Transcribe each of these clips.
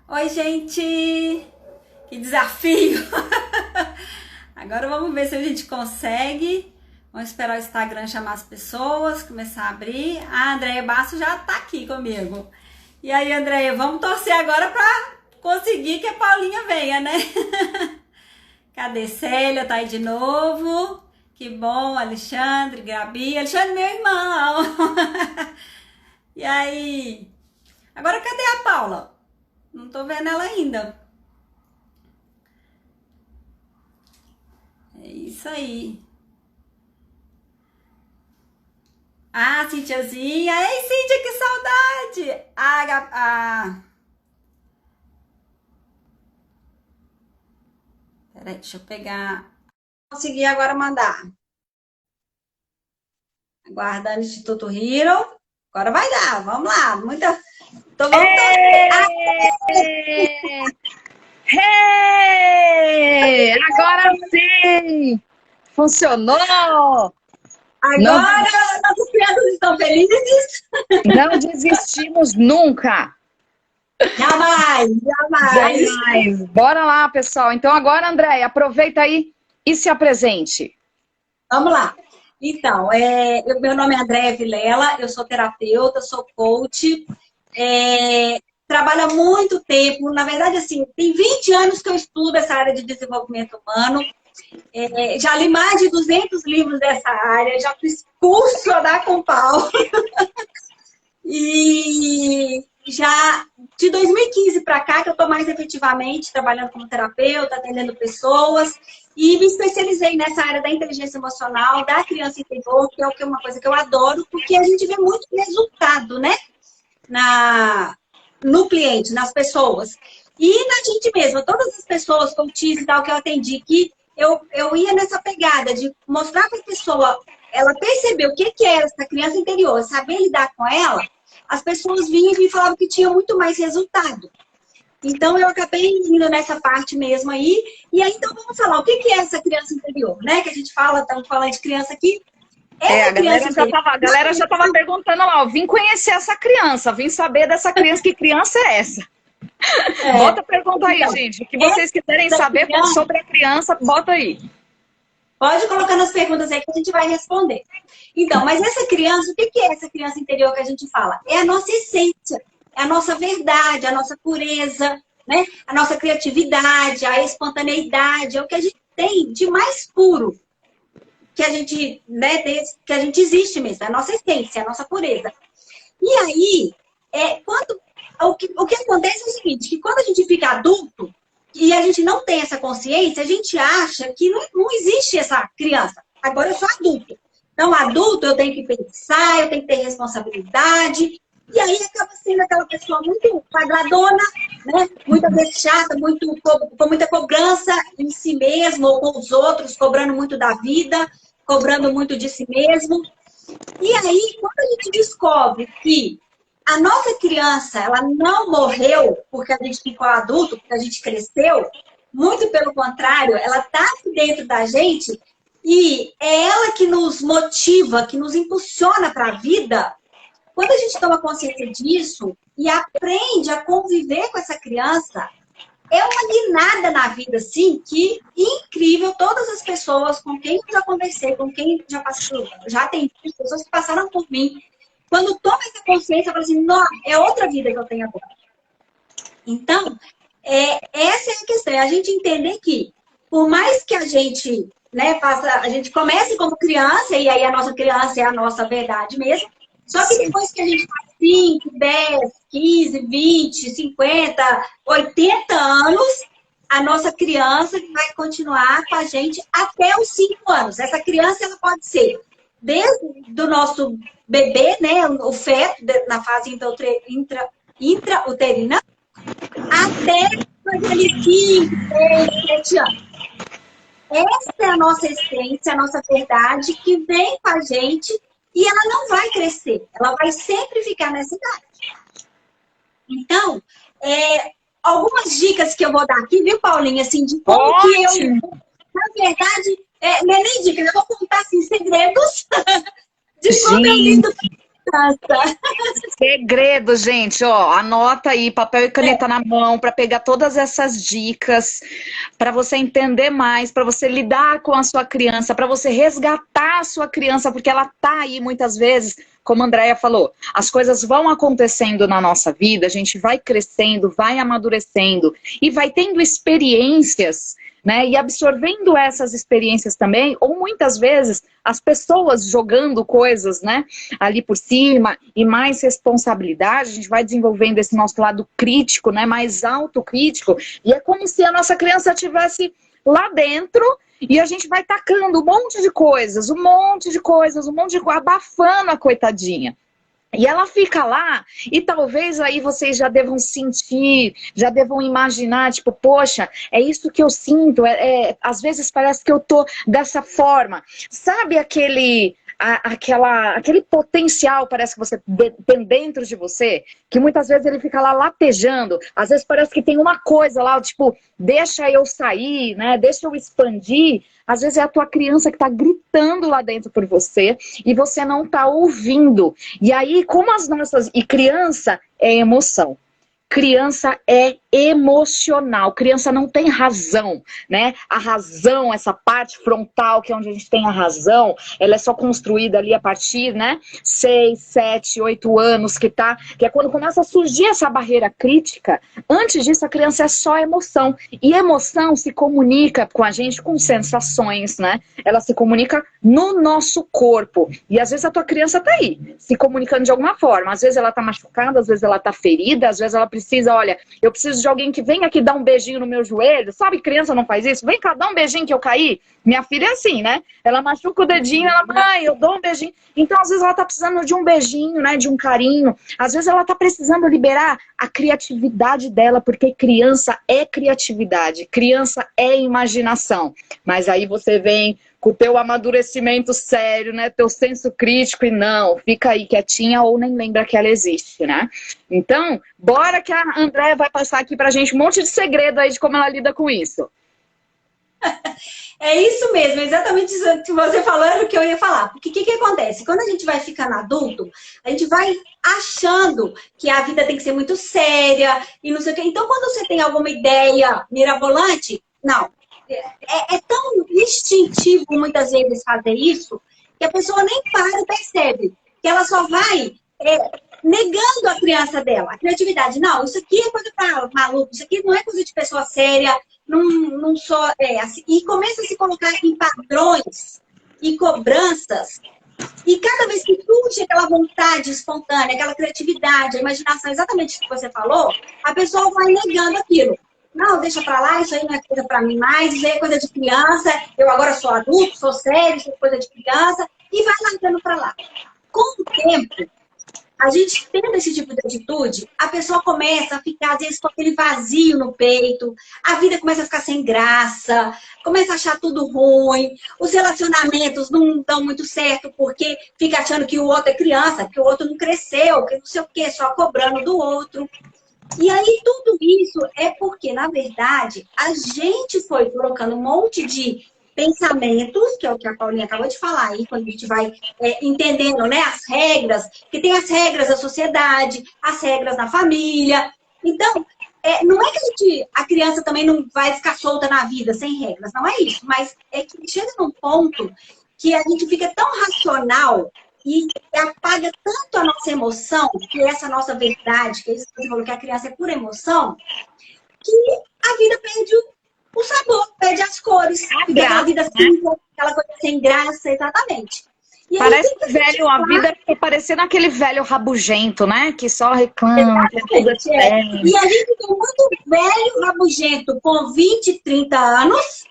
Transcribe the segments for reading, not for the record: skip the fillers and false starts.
Oi, gente! Que desafio! Agora vamos ver se a gente consegue. Vamos esperar o Instagram chamar as pessoas, começar a abrir. A Andréia Basso já tá aqui comigo. E aí, Andréia, vamos torcer agora para conseguir que a Paulinha venha, né? Cadê Célia? Tá aí de novo. Que bom, Alexandre, Gabi. Alexandre, meu irmão! E aí? Agora cadê a Paula? Não tô vendo ela ainda. É isso aí. Ah, Cíntiazinha. Ei, Cíntia, que saudade! Peraí, deixa eu pegar. Consegui agora mandar. Aguardando o Instituto Hero. Agora vai dar, vamos lá. Tô voltando. Hey! Agora sim! Funcionou! Não, Agora nossos crianças estão felizes? não desistimos nunca! Jamais, jamais. Jamais! Bora lá, pessoal! Então agora, Andréia, aproveita aí e se apresente. Vamos lá. Então, meu nome é Andréia Vilela, eu sou terapeuta, sou coach, trabalho há muito tempo, na verdade, assim, tem 20 anos que eu estudo essa área de desenvolvimento humano, já li mais de 200 livros dessa área, já fiz curso a dar com pau, e já de 2015 para cá que eu estou mais efetivamente trabalhando como terapeuta, atendendo pessoas, e me especializei nessa área da inteligência emocional, da criança interior, que é uma coisa que eu adoro, porque a gente vê muito resultado, né? No cliente, nas pessoas. E na gente mesma, todas as pessoas, coaches e tal, que eu atendi, que eu ia nessa pegada de mostrar para a pessoa, ela perceber o que é essa criança interior, saber lidar com ela, as pessoas vinham e me falavam que tinha muito mais resultado. Então, eu acabei indo nessa parte mesmo aí. E aí, então, vamos falar, o que é essa criança interior, né? Que a gente fala, estamos falando de criança aqui. A galera já estava perguntando lá, ó, vim conhecer essa criança, vim saber dessa criança, que criança é essa? Bota a pergunta aí, gente. O que vocês quiserem saber sobre a criança, bota aí. Pode colocar nas perguntas aí que a gente vai responder. Então, mas essa criança, o que é essa criança interior que a gente fala? É a nossa essência, é a nossa verdade, a nossa pureza, né? A nossa criatividade, a espontaneidade, é o que a gente tem de mais puro que a gente, né, que a gente existe mesmo, é a nossa essência, a nossa pureza. E aí, o que acontece é o seguinte, que quando a gente fica adulto, e a gente não tem essa consciência, a gente acha que não existe essa criança. Agora eu sou adulto. Então, adulto, eu tenho que pensar, eu tenho que ter responsabilidade. E aí acaba sendo aquela pessoa muito quadradona, né? Muitas vezes chata, com muita cobrança em si mesmo ou com os outros, cobrando muito da vida, cobrando muito de si mesmo. E aí, quando a gente descobre que a nossa criança, ela não morreu porque a gente ficou adulto, porque a gente cresceu. Muito pelo contrário, ela está dentro da gente e é ela que nos motiva, que nos impulsiona para a vida. Quando a gente toma consciência disso e aprende a conviver com essa criança, é uma guinada na vida, assim, que incrível. Todas as pessoas com quem eu já conversei, com quem já passou, já tem pessoas que passaram por mim, quando toma essa consciência, fala assim, não, é outra vida que eu tenho agora. Então, essa é a questão, é a gente entender que, por mais que a gente, né, a gente comece como criança, e aí a nossa criança é a nossa verdade mesmo, só que depois que a gente faz 5, 10, 15, 20, 50, 80 anos, a nossa criança vai continuar com a gente até os 5 anos. Essa criança, ela pode ser desde do nosso bebê, né, o feto, na fase intrauterina, até aqueles 5, 6, 7 anos. Essa é a nossa essência, a nossa verdade, que vem com a gente e ela não vai crescer. Ela vai sempre ficar nessa idade. Então, algumas dicas que eu vou dar aqui, viu, Paulinha? Assim, de como que eu, na verdade, não é nem dicas, eu vou contar assim, segredos de como eu lido. criança. Segredo, gente, ó, anota aí, papel e caneta na mão para pegar todas essas dicas, para você entender mais, para você lidar com a sua criança, para você resgatar a sua criança, porque ela tá aí muitas vezes, como a Andréia falou, as coisas vão acontecendo na nossa vida, a gente vai crescendo, vai amadurecendo e vai tendo experiências, né? E absorvendo essas experiências também, ou muitas vezes as pessoas jogando coisas, né, ali por cima e mais responsabilidade, a gente vai desenvolvendo esse nosso lado crítico, né, mais autocrítico, e é como se a nossa criança estivesse lá dentro e a gente vai tacando um monte de coisas, abafando a coitadinha. E ela fica lá, e talvez aí vocês já devam sentir, já devam imaginar, tipo, poxa, é isso que eu sinto, às vezes parece que eu tô dessa forma. Sabe aquele potencial, parece que você tem dentro de você, que muitas vezes ele fica lá latejando, às vezes parece que tem uma coisa lá, tipo, deixa eu sair, né, deixa eu expandir. Às vezes é a tua criança que está gritando lá dentro por você e você não está ouvindo. E aí, como as nossas... E criança é emoção. Criança é emocional, criança não tem razão, né? A razão, essa parte frontal, que é onde a gente tem a razão, ela é só construída ali a partir, né? 6, 7, 8 anos, que é quando começa a surgir essa barreira crítica. Antes disso, a criança é só emoção. E emoção se comunica com a gente com sensações, né? Ela se comunica no nosso corpo. E às vezes a tua criança tá aí, se comunicando de alguma forma. Às vezes ela tá machucada, às vezes ela tá ferida, às vezes ela precisa, olha, eu preciso de alguém que venha aqui dar um beijinho no meu joelho. Sabe, criança não faz isso? Vem cá, dá um beijinho que eu caí. Minha filha é assim, né? Ela machuca o dedinho, ela, mãe, eu dou um beijinho. Então, às vezes ela tá precisando de um beijinho, né? De um carinho. Às vezes ela tá precisando liberar a criatividade dela, porque criança é criatividade, criança é imaginação. Mas aí você vem com o teu amadurecimento sério, né? Teu senso crítico e não, fica aí quietinha ou nem lembra que ela existe, né? Então, bora que a Andréia vai passar aqui pra gente um monte de segredo aí de como ela lida com isso. É isso mesmo, exatamente isso que você falou era o que eu ia falar. Porque o que acontece? Quando a gente vai ficando adulto, a gente vai achando que a vida tem que ser muito séria e não sei o quê. Então, quando você tem alguma ideia mirabolante, não. É tão instintivo muitas vezes fazer isso que a pessoa nem para e percebe. Que ela só vai negando a criança dela, a criatividade. Não, isso aqui é coisa para maluco, isso aqui não é coisa de pessoa séria, não só assim. E começa a se colocar em padrões e cobranças. E cada vez que surge aquela vontade espontânea, aquela criatividade, a imaginação, exatamente o que você falou, a pessoa vai negando aquilo. Não, deixa pra lá, isso aí não é coisa pra mim mais, isso aí é coisa de criança, eu agora sou adulto, sou sério, isso é coisa de criança, e vai largando pra lá. Com o tempo, a gente tendo esse tipo de atitude, a pessoa começa a ficar, às vezes, com aquele vazio no peito, a vida começa a ficar sem graça, começa a achar tudo ruim, os relacionamentos não dão muito certo, porque fica achando que o outro é criança, que o outro não cresceu, que não sei o quê, só cobrando do outro. E aí, tudo isso é porque, na verdade, a gente foi colocando um monte de pensamentos, que é o que a Paulinha acabou de falar aí, quando a gente vai entendendo, né, as regras, que tem as regras da sociedade, as regras da família. Então, não é que a criança também não vai ficar solta na vida, sem regras, não é isso, mas é que chega num ponto que a gente fica tão racional e apaga tanto a nossa emoção, que é essa nossa verdade, que é isso que você falou, que a criança é pura emoção, que a vida perde o sabor, perde as cores. Fica aquela vida cinza, aquela coisa sem graça, exatamente. E parece aí, velho, a vida fica parecendo aquele velho rabugento, né? Que só reclama. E a gente tem muito velho rabugento com 20, 30 anos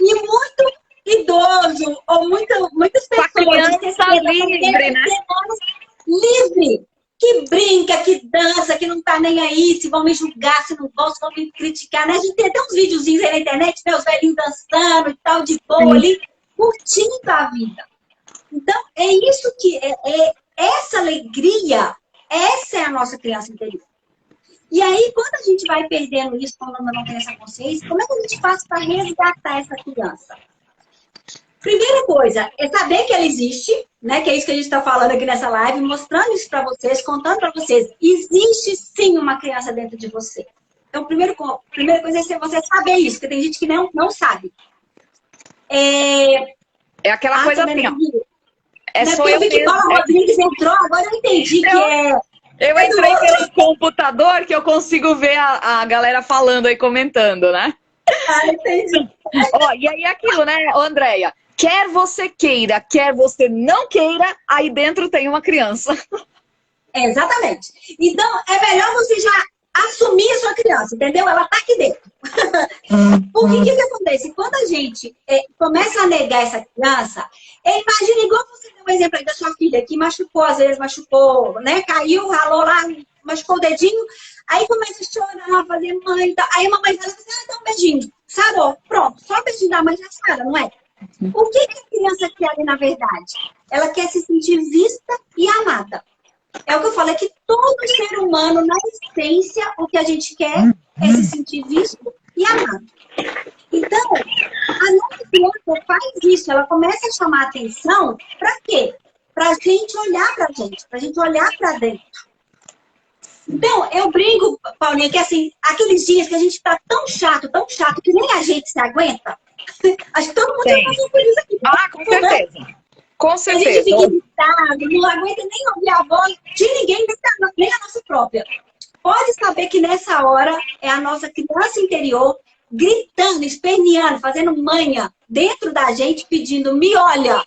e muito idoso, ou muitas pessoas de 60, livre, né? Anos, livre, que brinca, que dança, que não tá nem aí, se vão me julgar, se não vão, se vão me criticar, né? A gente tem até uns videozinhos aí na internet, né? Os velhinhos dançando e tal, de boa ali, curtindo a vida. Então, é isso que essa alegria, essa é a nossa criança interior. E aí, quando a gente vai perdendo isso, quando não tem essa consciência, como é que a gente faz para resgatar essa criança? Primeira coisa é saber que ela existe, né? Que é isso que a gente está falando aqui nessa live, mostrando isso para vocês, contando para vocês. Existe sim uma criança dentro de você. Então, primeira coisa é você saber isso, porque tem gente que não sabe. É aquela coisa assim, ó. É só eu mesmo. O Rodrigues entrou, agora eu entendi Eu entrei pelo computador que eu consigo ver a galera falando aí, comentando, né? Ah, entendi. Ó, e aí aquilo, né, Andréia? Quer você queira, quer você não queira, aí dentro tem uma criança. Exatamente. Então, é melhor você já assumir a sua criança, entendeu? Ela tá aqui dentro. Por que acontece? Quando a gente começa a negar essa criança, imagina igual você deu um exemplo aí da sua filha, que machucou, às vezes machucou, né? Caiu, ralou lá, machucou o dedinho, aí começa a chorar, fazer mãe, tá? Aí a mamãe fala assim, dá um beijinho, sarou, pronto, só o beijinho da mãe já sara, não é? O que a criança quer ali, na verdade? Ela quer se sentir vista e amada. É o que eu falo, é que todo ser humano, na essência, o que a gente quer é se sentir visto e amado. Então, a nossa criança faz isso, ela começa a chamar a atenção para quê? Para a gente olhar para a gente olhar para dentro. Então, eu brinco, Paulinha, que assim, aqueles dias que a gente tá tão chato, que nem a gente se aguenta. Acho que todo mundo já passou por isso aqui. Ah, com certeza. Com certeza. A gente fica irritado, não aguenta nem ouvir a voz de ninguém, nem a nossa própria. Pode saber que nessa hora é a nossa criança interior gritando, esperneando, fazendo manha dentro da gente, pedindo, me olha,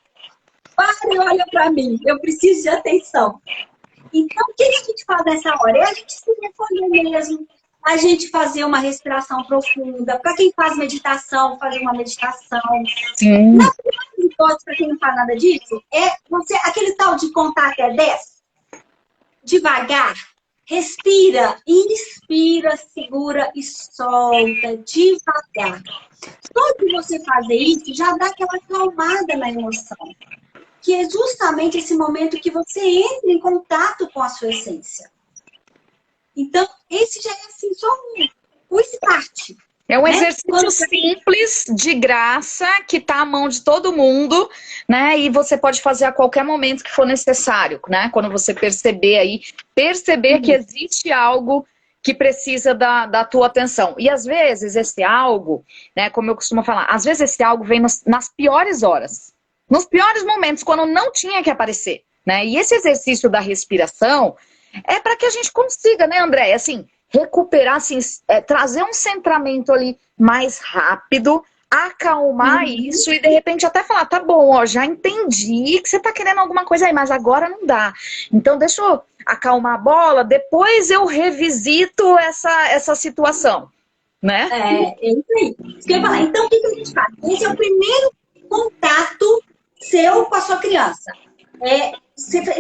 para e olha para mim, eu preciso de atenção. Então, o que a gente faz nessa hora? É a gente se recolher mesmo, a gente fazer uma respiração profunda. Para quem faz meditação, fazer uma meditação. Sim. Na primeira hipótese, para quem não faz nada disso, é você, aquele tal de contar até 10, devagar, respira, inspira, segura e solta, devagar. Só que você fazer isso já dá aquela acalmada na emoção, que é justamente esse momento que você entra em contato com a sua essência. Então, esse já é assim, só o start. É um exercício simples, de graça, que está à mão de todo mundo, né? E você pode fazer a qualquer momento que for necessário, né? Quando você perceber que existe algo que precisa da tua atenção. E às vezes esse algo, né? Como eu costumo falar, às vezes esse algo vem nas piores horas. Nos piores momentos, quando não tinha que aparecer, né? E esse exercício da respiração é para que a gente consiga, né, André? Assim, recuperar, assim, trazer um centramento ali mais rápido, acalmar isso e de repente até falar, tá bom, ó, já entendi que você tá querendo alguma coisa aí, mas agora não dá. Então deixa eu acalmar a bola, depois eu revisito essa situação, né? É isso aí. Isso que eu ia falar. Então, o que a gente faz? Esse é o primeiro contato seu com a sua criança.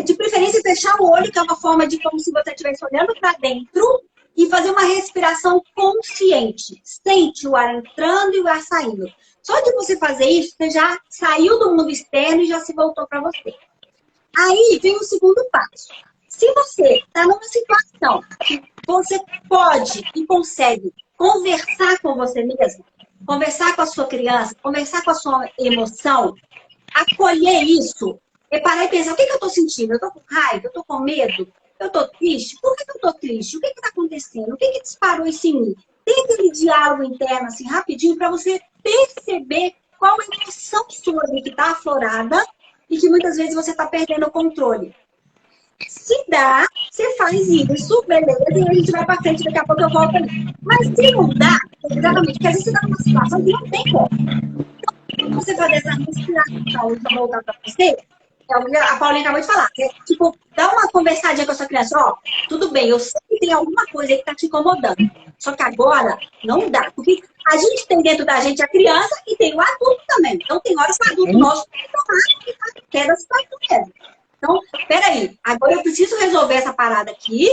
De preferência, fechar o olho, que é uma forma de como se você estivesse olhando para dentro e fazer uma respiração consciente. Sente o ar entrando e o ar saindo. Só de você fazer isso, você já saiu do mundo externo e já se voltou para você. Aí vem o segundo passo. Se você está numa situação que você pode e consegue conversar com você mesmo, conversar com a sua criança, conversar com a sua emoção, acolher isso, e parar e pensar, o que eu estou sentindo? Eu estou com raiva? Eu estou com medo? Eu estou triste? Por que eu estou triste? O que está acontecendo? O que disparou isso em mim? Tem aquele diálogo interno, assim, rapidinho, para você perceber qual a emoção sua ali que está aflorada e que muitas vezes você está perdendo o controle. Se dá, você faz isso, beleza, e a gente vai pra frente, daqui a pouco eu volto ali. Mas se não dá, exatamente, porque às vezes você tá numa situação que não tem como. Então, quando você fazer essa respiração e pra voltar pra você, a Paulinha acabou de falar, tipo, dá uma conversadinha com a sua criança, ó, tudo bem, eu sei que tem alguma coisa aí que tá te incomodando, só que agora não dá, porque a gente tem dentro da gente a criança e tem o adulto também. Então tem horas que o adulto nosso tem que tomar e quer da situação mesmo. Então, peraí, agora eu preciso resolver essa parada aqui.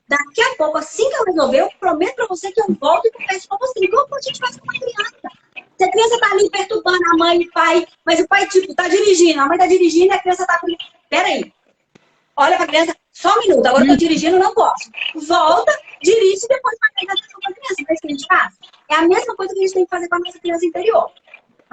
Daqui a pouco, assim que eu resolver, eu prometo pra você que eu volto e converso com você. Igual a gente faz com uma criança. Se a criança tá ali perturbando a mãe e o pai, mas o pai, tipo, tá dirigindo, a mãe tá dirigindo e a criança tá... Peraí, olha pra criança, só um minuto, agora eu tô dirigindo, não posso. Volta, dirige e depois vai pegar a atenção pra criança. Não é isso que a gente faz? É a mesma coisa que a gente tem que fazer com a nossa criança interior.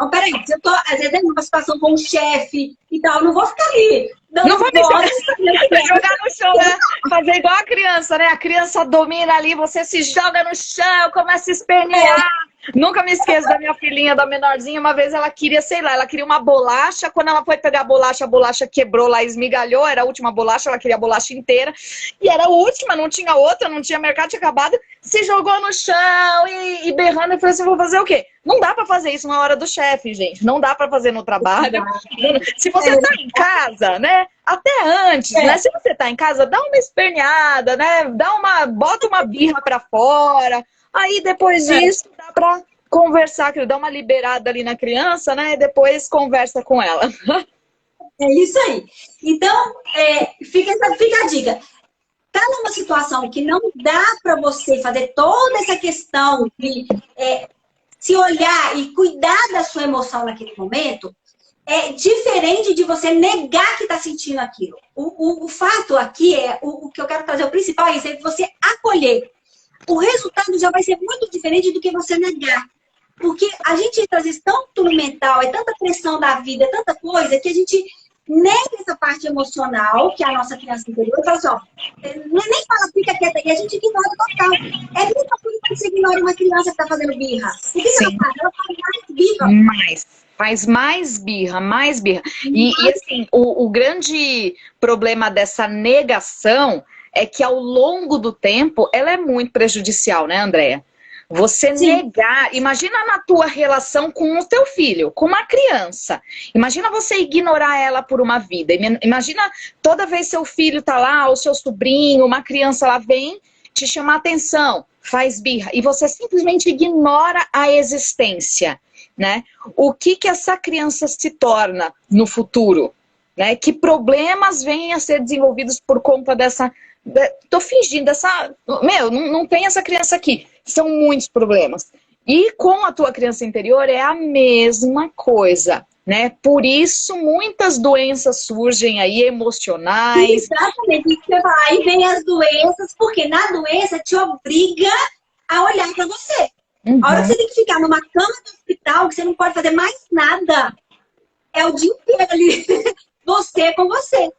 Não, peraí, se eu tô, às vezes, numa situação com um chefe e tal, eu não vou ficar ali. Não vou me jogar no chão, né? Fazer igual a criança, né? A criança domina ali, você se joga no chão, começa a espernear. Nunca me esqueço da minha filhinha, da menorzinha, uma vez ela queria, sei lá, ela queria uma bolacha, quando ela foi pegar a bolacha quebrou lá, esmigalhou, era a última bolacha, ela queria a bolacha inteira, e era a última, não tinha outra, não tinha mercado, tinha acabado, se jogou no chão e berrando, eu falei assim, vou fazer o quê? Não dá pra fazer isso na hora do chefe, gente, não dá pra fazer no trabalho. Se você tá em casa, né, até antes, né, se você tá em casa, dá uma esperneada, né, bota uma birra pra fora. Aí, depois disso, dá pra conversar, dá uma liberada ali na criança, né? E depois conversa com ela. É isso aí. Então, fica a dica. Tá numa situação que não dá para você fazer toda essa questão de se olhar e cuidar da sua emoção naquele momento, é diferente de você negar que está sentindo aquilo. O fato aqui o que eu quero trazer, o principal é isso, é você acolher. O resultado já vai ser muito diferente do que você negar. Porque a gente entra, às vezes, tanto no mental, é tanta pressão da vida, é tanta coisa, que a gente nega essa parte emocional, que é a nossa criança interior, e fala assim, ó, nem fala, fica quieta aí, a gente ignora total. É a mesma coisa que você ignora uma criança que está fazendo birra. O que ela faz? Ela faz mais birra. Faz mais birra, mais birra. E assim, o grande problema dessa negação é que ao longo do tempo ela é muito prejudicial, né, Andréia? Você negar, imagina na tua relação com o teu filho, com uma criança. Imagina você ignorar ela por uma vida. Imagina toda vez seu filho tá lá, o seu sobrinho, uma criança lá vem te chamar atenção, faz birra, e você simplesmente ignora a existência, né? O que essa criança se torna no futuro? Né? Que problemas vêm a ser desenvolvidos por conta dessa... Tô fingindo, não tem essa criança aqui. São muitos problemas. E com a tua criança interior é a mesma coisa, né? Por isso muitas doenças surgem aí, emocionais. Exatamente. Aí vem as doenças, porque na doença te obriga a olhar para você. A hora que você tem que ficar numa cama do hospital, que você não pode fazer mais nada, é o dia inteiro ali, você com você.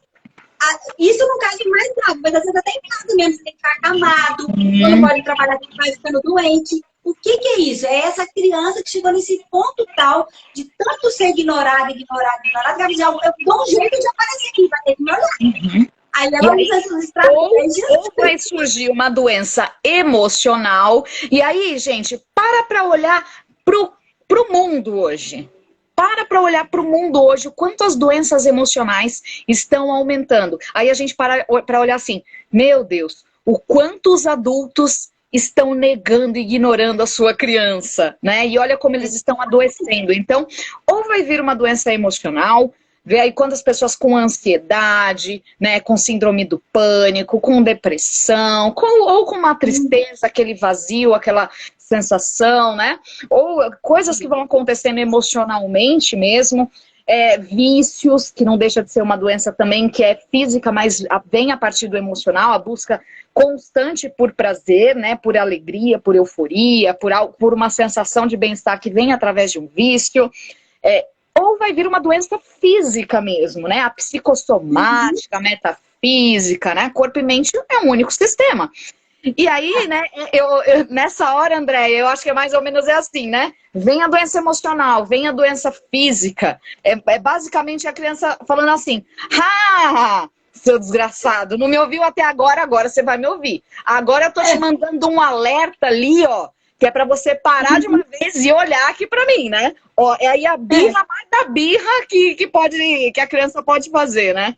Isso no caso de mais grave, mas às vezes até em casa mesmo, você tem que ficar acamado, não pode trabalhar, tem que ficar ficando doente. O que é isso? É essa criança que chegou nesse ponto tal de tanto ser ignorada, que ela diz, eu dou um jeito de aparecer aqui, vai ter que me olhar. Aí ela usa essas estratégias. Ou vai surgir uma doença emocional. E aí, gente, para olhar pro mundo hoje. Para olhar para o mundo hoje, o quanto as doenças emocionais estão aumentando. Aí a gente para olhar assim, meu Deus, o quanto os adultos estão negando e ignorando a sua criança, né? E olha como eles estão adoecendo. Então, ou vai vir uma doença emocional, vê aí quantas pessoas com ansiedade, né, com síndrome do pânico, com depressão, ou com uma tristeza, aquele vazio, aquela sensação, né? Ou coisas que vão acontecendo emocionalmente mesmo, vícios, que não deixa de ser uma doença também, que é física, mas vem a partir do emocional, a busca constante por prazer, né? Por alegria, por euforia, por uma sensação de bem-estar que vem através de um vício. Ou vai vir uma doença física mesmo, né? A psicossomática, a metafísica, né? Corpo e mente é um único sistema. E aí, né, nessa hora, André, eu acho que é mais ou menos assim, né? Vem a doença emocional, vem a doença física. É basicamente a criança falando assim, seu desgraçado, não me ouviu até agora você vai me ouvir. Agora eu tô te mandando um alerta ali, ó, que é pra você parar de uma vez e olhar aqui pra mim, né? Ó, é aí a birra mais da birra que a criança pode fazer, né?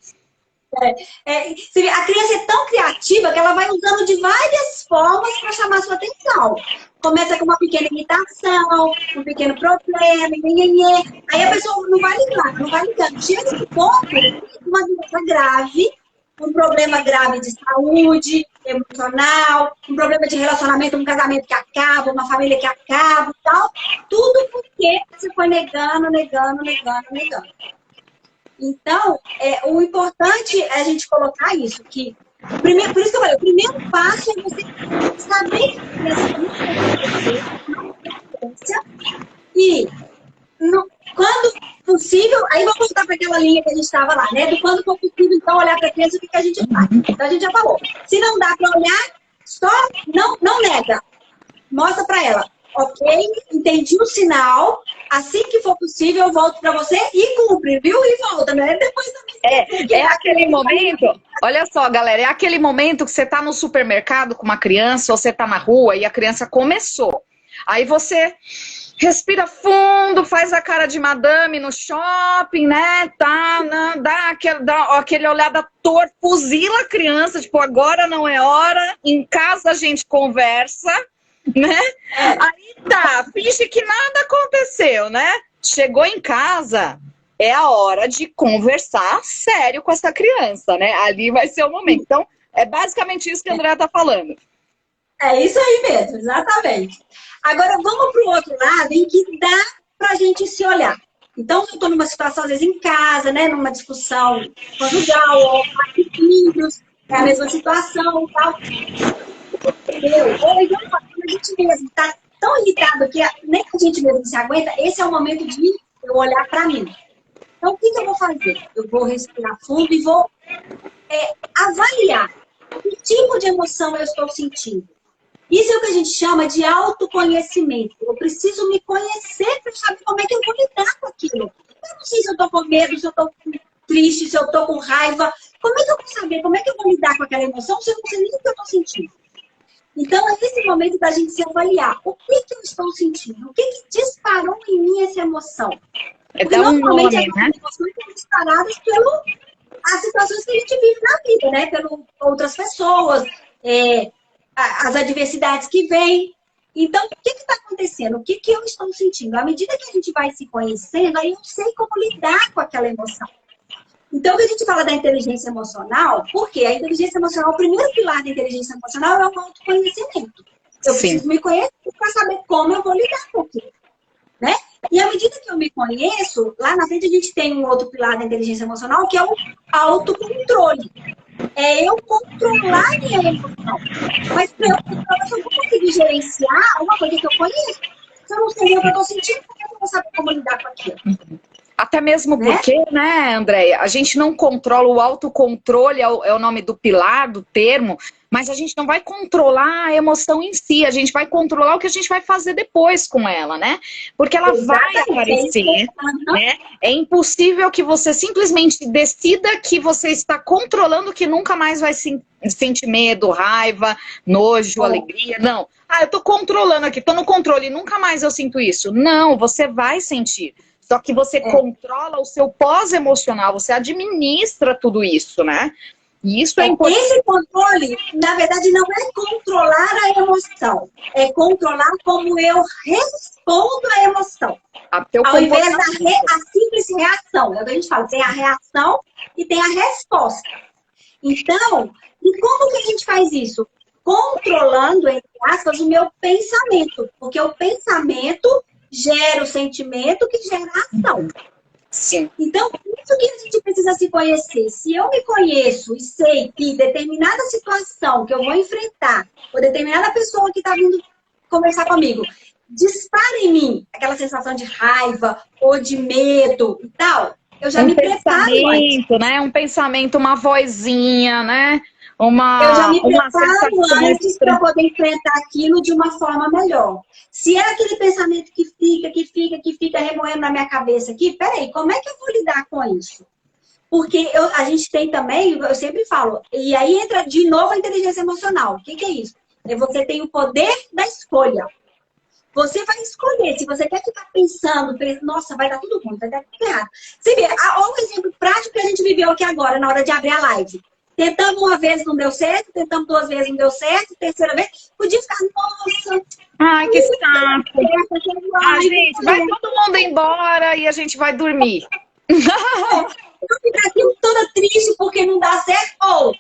A criança é tão criativa que ela vai usando de várias formas para chamar a sua atenção. Começa com uma pequena imitação, um pequeno problema, aí a pessoa não vai ligando. Chega nesse ponto, uma doença grave, um problema grave de saúde, emocional, um problema de relacionamento, um casamento que acaba, uma família que acaba e tal. Tudo porque você foi negando. Então, o importante é a gente colocar isso, que por isso que eu falei, o primeiro passo é você saber que e linha que a gente estava lá, né? Do quando for possível, então, olhar para a criança, o que a gente faz. Então, a gente já falou. Se não dá para olhar, só não nega. Mostra para ela. Ok, entendi o sinal. Assim que for possível, eu volto para você e cumpre, viu? E volta, né? Depois também. É aquele momento, olha só, galera, é aquele momento que você tá no supermercado com uma criança, ou você tá na rua e a criança começou. Aí você respira fundo, faz a cara de madame no shopping, né? Dá aquele olhada torto, fuzila a criança, tipo, agora não é hora, em casa a gente conversa, né? Aí tá, finge que nada aconteceu, né? Chegou em casa, é a hora de conversar sério com essa criança, né? Ali vai ser o momento. Então, é basicamente isso que a Andrea tá falando. É isso aí mesmo, exatamente. Agora, vamos para o outro lado em que dá para a gente se olhar. Então, eu estou numa situação, às vezes, em casa, né? Numa discussão conjugal, ou com filhos, é a mesma situação e tal. Ou então, a gente mesmo está tão irritado que nem a gente mesmo se aguenta, esse é o momento de eu olhar para mim. Então, o que eu vou fazer? Eu vou respirar fundo e vou avaliar que tipo de emoção eu estou sentindo. Isso é o que a gente chama de autoconhecimento. Eu preciso me conhecer para saber como é que eu vou lidar com aquilo. Eu não sei se eu estou com medo, se eu estou triste, se eu estou com raiva. Como é que eu vou saber? Como é que eu vou lidar com aquela emoção se eu não sei nem o que eu estou sentindo? Então, é esse momento da gente se avaliar. O que eu estou sentindo? O que disparou em mim essa emoção? Porque normalmente as emoções são disparadas pelas situações que a gente vive na vida, né? Pelas outras pessoas, as adversidades que vêm. Então, o que está acontecendo? O que eu estou sentindo? À medida que a gente vai se conhecendo, aí eu sei como lidar com aquela emoção. Então, quando a gente fala da inteligência emocional, por quê? A inteligência emocional, o primeiro pilar da inteligência emocional é o autoconhecimento. Eu preciso me conhecer para saber como eu vou lidar com aquilo. Né? E à medida que eu me conheço, lá na frente a gente tem um outro pilar da inteligência emocional, que é o autocontrole. É eu controlar a minha emoção. Mas para eu controlar, eu não consigo gerenciar uma coisa que eu conheço. Se eu não sei o que eu estou sentindo, eu não vou saber como lidar com aquilo. Até mesmo porque, né, Andréia, a gente não controla, o autocontrole é o nome do pilar, do termo, mas a gente não vai controlar a emoção em si, a gente vai controlar o que a gente vai fazer depois com ela, né? Porque ela vai aparecer, né? É impossível que você simplesmente decida que você está controlando, que nunca mais vai sentir medo, raiva, nojo, alegria, não. Eu tô controlando aqui, tô no controle, nunca mais eu sinto isso. Não, você vai sentir. Só que você controla o seu pós-emocional, você administra tudo isso, né? E isso é importante. Esse controle, na verdade, não é controlar a emoção. É controlar como eu respondo à emoção. Ao invés da simples reação. É o que a gente fala, tem a reação e tem a resposta. Então, e como que a gente faz isso? Controlando, entre aspas, o meu pensamento. Porque o pensamento gera o sentimento que gera a ação. Sim. Então, isso que a gente precisa se conhecer. Se eu me conheço e sei que determinada situação que eu vou enfrentar, ou determinada pessoa que está vindo conversar comigo, dispara em mim aquela sensação de raiva ou de medo e tal, eu já me preparo. Né? Um pensamento, uma vozinha, né? Eu já me preparo antes para poder enfrentar aquilo de uma forma melhor. Se é aquele pensamento que fica remoendo na minha cabeça aqui, peraí, como é que eu vou lidar com isso? Porque a gente tem também, eu sempre falo, e aí entra de novo a inteligência emocional. O que é isso? Você tem o poder da escolha. Você vai escolher. Se você quer ficar pensando, nossa, vai dar tudo ruim, vai dar tudo errado. Você vê, olha o exemplo prático que a gente viveu aqui agora, na hora de abrir a live. Tentamos uma vez, não deu certo. Tentamos 2 vezes, não deu certo. Terceira vez, podia ficar, nossa. Ai, que saco. Gente, vai todo mundo embora e a gente vai dormir. Eu ficar aqui toda triste porque não dá certo. Ou,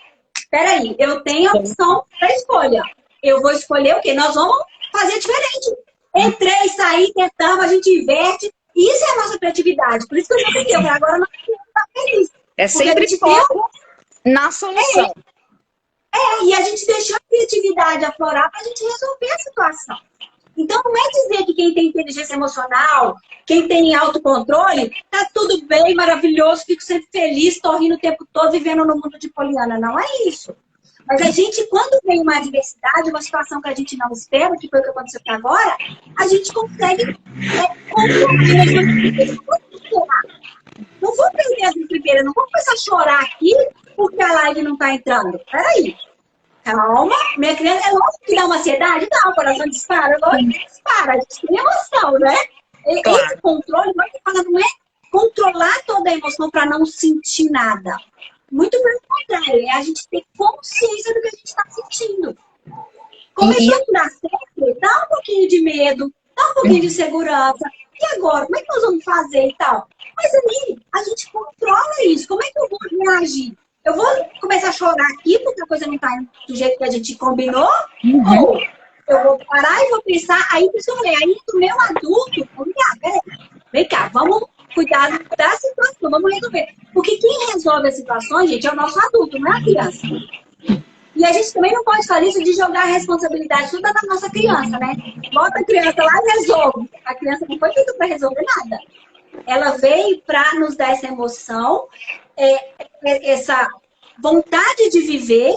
peraí, eu tenho a opção da escolha. Eu vou escolher o quê? Nós vamos fazer diferente. Entrei, saí, tentamos, a gente inverte. Isso é a nossa criatividade. Por isso que eu já peguei. Agora nós temos que estar feliz. É sempre foco na solução. E a gente deixou a criatividade aflorar para a gente resolver a situação. Então, não é dizer que quem tem inteligência emocional, quem tem autocontrole, tá tudo bem, maravilhoso, fico sempre feliz, tô rindo o tempo todo, vivendo no mundo de Poliana. Não é isso. Mas a gente, quando vem uma adversidade, uma situação que a gente não espera, que foi o que aconteceu aqui agora, a gente consegue controlar. Não vou perder as primeiras, não vou começar a chorar aqui porque a live não tá entrando. Peraí. Calma, minha criança, é lógico que dá uma ansiedade? Não, o coração dispara, lógico que dispara, a gente tem emoção, né? Esse controle, não é controlar toda a emoção para não sentir nada. Muito pelo contrário, é a gente ter consciência do que a gente está sentindo. Começou a dar certo, dá um pouquinho de medo, dá um pouquinho de segurança. E agora, como é que nós vamos fazer e tal? Mas aí, a gente controla isso. Como é que eu vou reagir? Eu vou começar a chorar aqui porque a coisa não está do jeito que a gente combinou? Ou eu vou parar e vou pensar, aí do meu adulto, vem cá, vamos cuidar da situação, vamos resolver. Porque quem resolve as situações, gente, é o nosso adulto, não é a criança. E a gente também não pode fazer isso de jogar a responsabilidade toda na nossa criança, né? Bota a criança lá e resolve. A criança não foi feita para resolver nada. Ela veio para nos dar essa emoção, essa vontade de viver,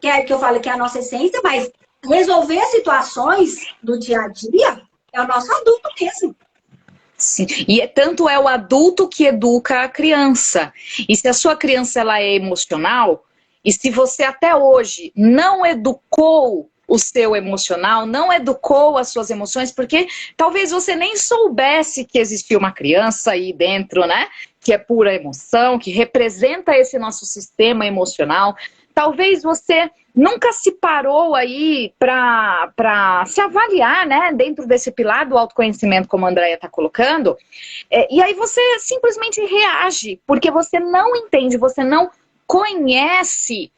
que é que eu falo que é a nossa essência, mas resolver as situações do dia a dia é o nosso adulto mesmo. Sim. E tanto é o adulto que educa a criança. E se a sua criança ela é emocional, e se você até hoje não educou o seu emocional, não educou as suas emoções, porque talvez você nem soubesse que existia uma criança aí dentro, né? Que é pura emoção, que representa esse nosso sistema emocional. Talvez você nunca se parou aí para se avaliar, né? Dentro desse pilar do autoconhecimento, como a Andréia está colocando. E aí você simplesmente reage, porque você não entende, você não conhece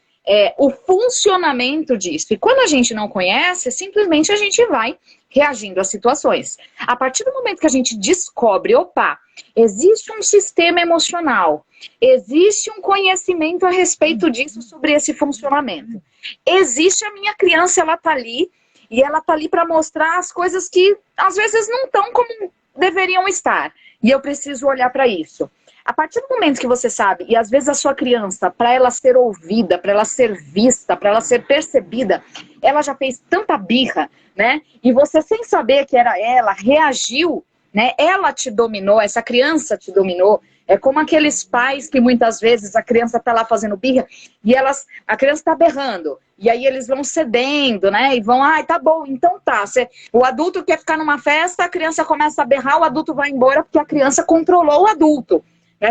o funcionamento disso. E quando a gente não conhece, simplesmente a gente vai reagindo às situações. A partir do momento que a gente descobre, opa, existe um sistema emocional, existe um conhecimento a respeito disso, sobre esse funcionamento. Existe a minha criança, ela tá ali, e ela tá ali para mostrar as coisas que às vezes não estão como deveriam estar. E eu preciso olhar para isso. A partir do momento que você sabe, e às vezes a sua criança, para ela ser ouvida, para ela ser vista, para ela ser percebida, ela já fez tanta birra, né? E você, sem saber que era ela, reagiu, né? Ela te dominou, essa criança te dominou. É como aqueles pais que muitas vezes a criança tá lá fazendo birra e a criança tá berrando. E aí eles vão cedendo, né? E vão, tá bom, então tá. O adulto quer ficar numa festa, a criança começa a berrar, o adulto vai embora porque a criança controlou o adulto.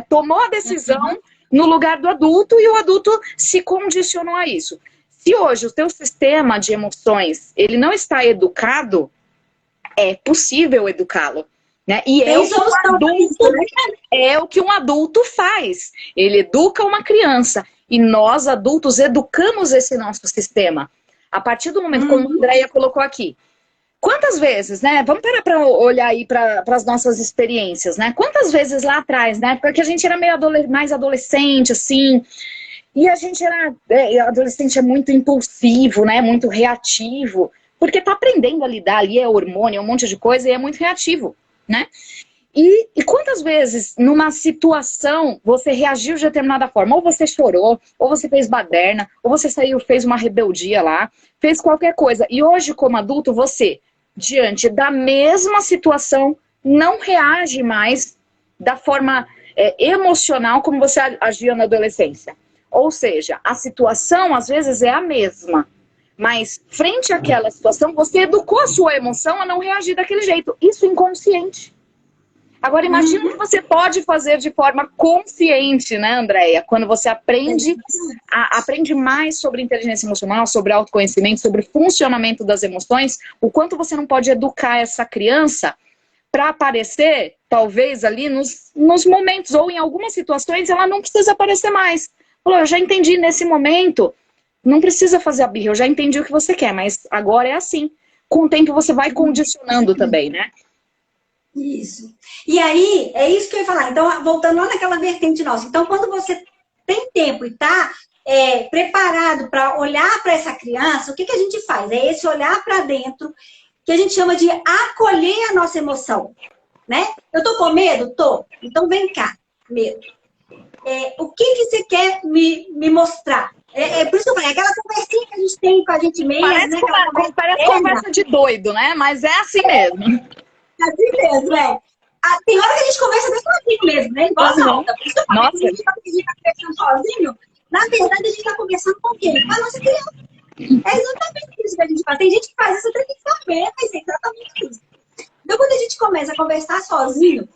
Tomou a decisão no lugar do adulto e o adulto se condicionou a isso. Se hoje o teu sistema de emoções ele não está educado, é possível educá-lo. Né? E é o que um adulto faz. Ele educa uma criança. E nós, adultos, educamos esse nosso sistema. A partir do momento, como a Andréia colocou aqui, quantas vezes, né? Vamos parar para olhar aí para as nossas experiências, né? Quantas vezes lá atrás, né? Porque a gente era meio mais adolescente, assim, e a gente era... adolescente é muito impulsivo, né? Muito reativo, porque tá aprendendo a lidar ali, é hormônio, é um monte de coisa, e é muito reativo, né? E quantas vezes, numa situação, você reagiu de determinada forma? Ou você chorou, ou você fez baderna, ou você saiu, fez uma rebeldia lá, fez qualquer coisa. E hoje, como adulto, você, diante da mesma situação, não reage mais da forma emocional como você agia na adolescência. Ou seja, a situação, às vezes, é a mesma. Mas, frente àquela situação, você educou a sua emoção a não reagir daquele jeito. Isso inconsciente. Agora, imagina o que você pode fazer de forma consciente, né, Andréia? Quando você aprende mais sobre inteligência emocional, sobre autoconhecimento, sobre o funcionamento das emoções, o quanto você não pode educar essa criança para aparecer, talvez, ali nos momentos, ou em algumas situações, ela não precisa aparecer mais. Falou, eu já entendi nesse momento, não precisa fazer a birra, eu já entendi o que você quer, mas agora é assim. Com o tempo você vai condicionando também, né? Isso. E aí, é isso que eu ia falar. Então, voltando lá naquela vertente nossa. Então, quando você tem tempo e está preparado para olhar para essa criança, o que a gente faz? É esse olhar para dentro que a gente chama de acolher a nossa emoção, né? Eu tô com medo? Tô. Então vem cá, medo. O que você quer me mostrar? Por isso que eu falei, aquela conversinha que a gente tem com a gente mesmo, Parece, né? parece conversa de doido, né? Mas é assim mesmo. É assim mesmo, tem hora que a gente conversa até sozinho mesmo, né? Igual a alta. Por isso que eu falei, Nossa. a gente tá conversando sozinho, na verdade a gente tá conversando com quem? Com a nossa criança. É exatamente isso que a gente faz. Tem gente que faz isso, tem que saber, mas é exatamente isso. Então, quando a gente começa a conversar sozinho,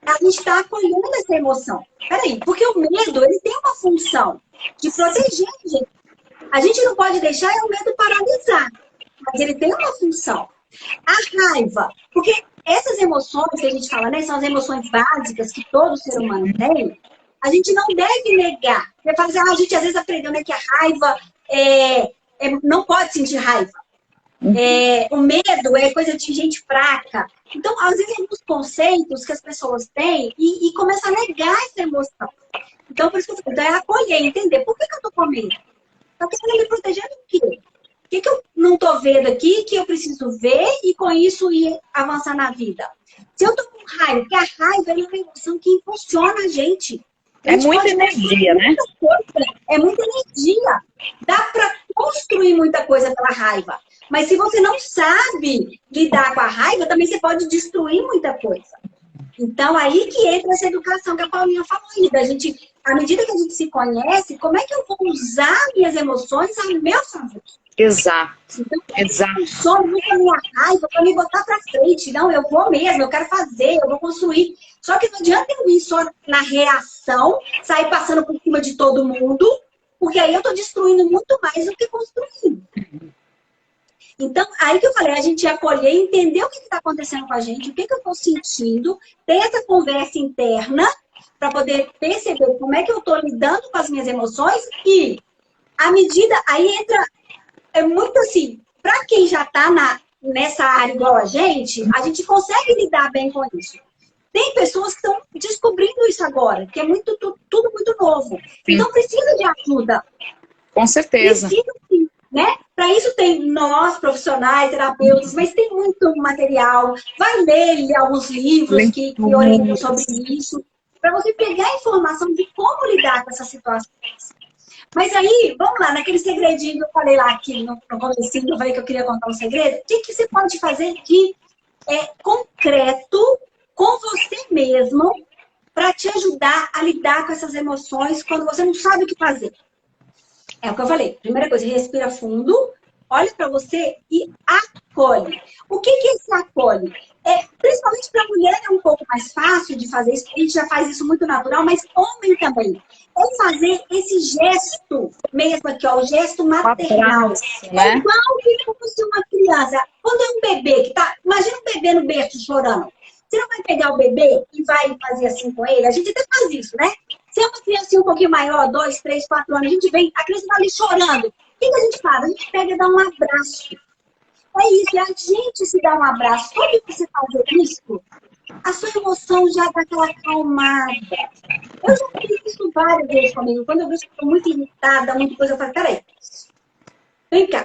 a gente está acolhendo essa emoção. Peraí, porque o medo, ele tem uma função de proteger a gente. A gente não pode deixar o medo paralisar, mas ele tem uma função. A raiva, porque essas emoções que a gente fala, né, são as emoções básicas que todo ser humano tem, a gente não deve negar. Você fala assim, a gente às vezes aprendeu, né, que a raiva não pode sentir raiva. O medo é coisa de gente fraca. Então, às vezes, tem alguns conceitos que as pessoas têm e começam a negar essa emoção. Então, por isso que eu falo, então é acolher, entender. Por que eu tô com medo? Tá querendo me proteger do quê? O que eu não tô vendo aqui que eu preciso ver e com isso ir avançar na vida? Se eu tô com raiva, porque a raiva é uma emoção que impulsiona a gente. É muita energia, né? É muita energia. Dá para construir muita coisa pela raiva. Mas se você não sabe lidar com a raiva, também você pode destruir muita coisa. Então, aí que entra essa educação que a Paulinha falou aí. Da gente, à medida que a gente se conhece, como é que eu vou usar minhas emoções a meu favor? Exato. Então, exato. Eu sou muito a minha raiva para me botar para frente. Não, eu vou mesmo, eu quero fazer, eu vou construir. Só que não adianta eu ir só na reação, sair passando por cima de todo mundo, porque aí eu estou destruindo muito mais do que construindo. Então, aí que eu falei, a gente acolher, entender o que está acontecendo com a gente, o que eu estou sentindo, ter essa conversa interna para poder perceber como é que eu estou lidando com as minhas emoções e, à medida, aí entra, é muito assim, para quem já está nessa área igual a gente consegue lidar bem com isso. Tem pessoas que estão descobrindo isso agora, que é tudo muito novo. Sim. Então, precisa de ajuda. Com certeza. Precisa sim. Né? Para isso tem nós, profissionais, terapeutas, mas tem muito material. Vai ler alguns livros que orientam sobre isso, para você pegar a informação de como lidar com essas situações. Mas aí, vamos lá, naquele segredinho que eu falei lá aqui no comecinho, que eu falei que eu queria contar um segredo, o que você pode fazer de concreto com você mesmo para te ajudar a lidar com essas emoções quando você não sabe o que fazer? É o que eu falei. Primeira coisa, respira fundo, olha para você e acolhe. O que é esse acolhe? Principalmente para mulher é um pouco mais fácil de fazer isso, a gente já faz isso muito natural, mas homem também. É fazer esse gesto, mesmo aqui, ó, o gesto maternal. Né? É igual que fosse uma criança. Quando é um bebê que tá. Imagina um bebê no berço chorando. Você não vai pegar o bebê e vai fazer assim com ele? A gente até faz isso, né? Se é uma criança um pouquinho maior, 2, 3, 4 anos, a gente vem, a criança está ali chorando. O que a gente faz? A gente pega e dá um abraço. É isso, é a gente se dá um abraço. Só que você fazer isso, a sua emoção já dá aquela acalmada. Eu já fiz isso várias vezes comigo. Quando eu vejo que estou muito irritada, muita coisa, eu falo, peraí, vem cá.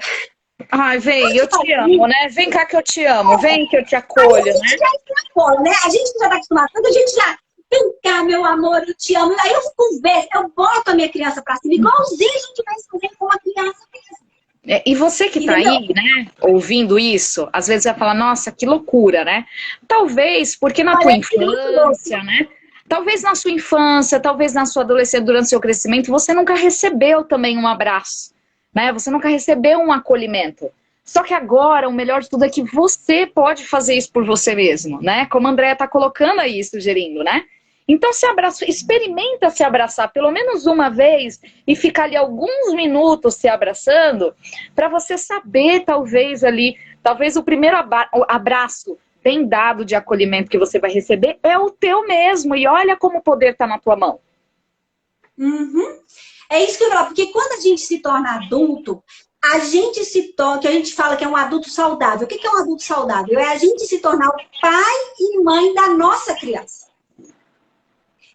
Ai, vem, eu te amo, né? Vem cá que eu te amo, vem que eu te acolho, né? A gente já se acolhe, né? A gente já está acostumado, quando a gente já... Vem cá, meu amor, eu te amo. Aí eu converso, eu boto a minha criança pra cima, igualzinho a gente vai fazer com uma criança mesmo. E você que tá aí, né, ouvindo isso, às vezes vai falar, nossa, que loucura, né? Talvez, porque na tua infância, né? Talvez na sua infância, talvez na sua adolescência, durante o seu crescimento, você nunca recebeu também um abraço, né? Você nunca recebeu um acolhimento. Só que agora, o melhor de tudo é que você pode fazer isso por você mesmo, né? Como a Andréa tá colocando aí, sugerindo, né? Então se abraça, experimenta se abraçar pelo menos uma vez e ficar ali alguns minutos se abraçando para você saber, talvez o primeiro abraço bem dado de acolhimento que você vai receber é o teu mesmo. E olha como o poder está na tua mão. Uhum. É isso que eu falo, porque quando a gente se torna adulto, a gente se torna, que a gente fala que é um adulto saudável. O que é um adulto saudável? É a gente se tornar o pai e mãe da nossa criança.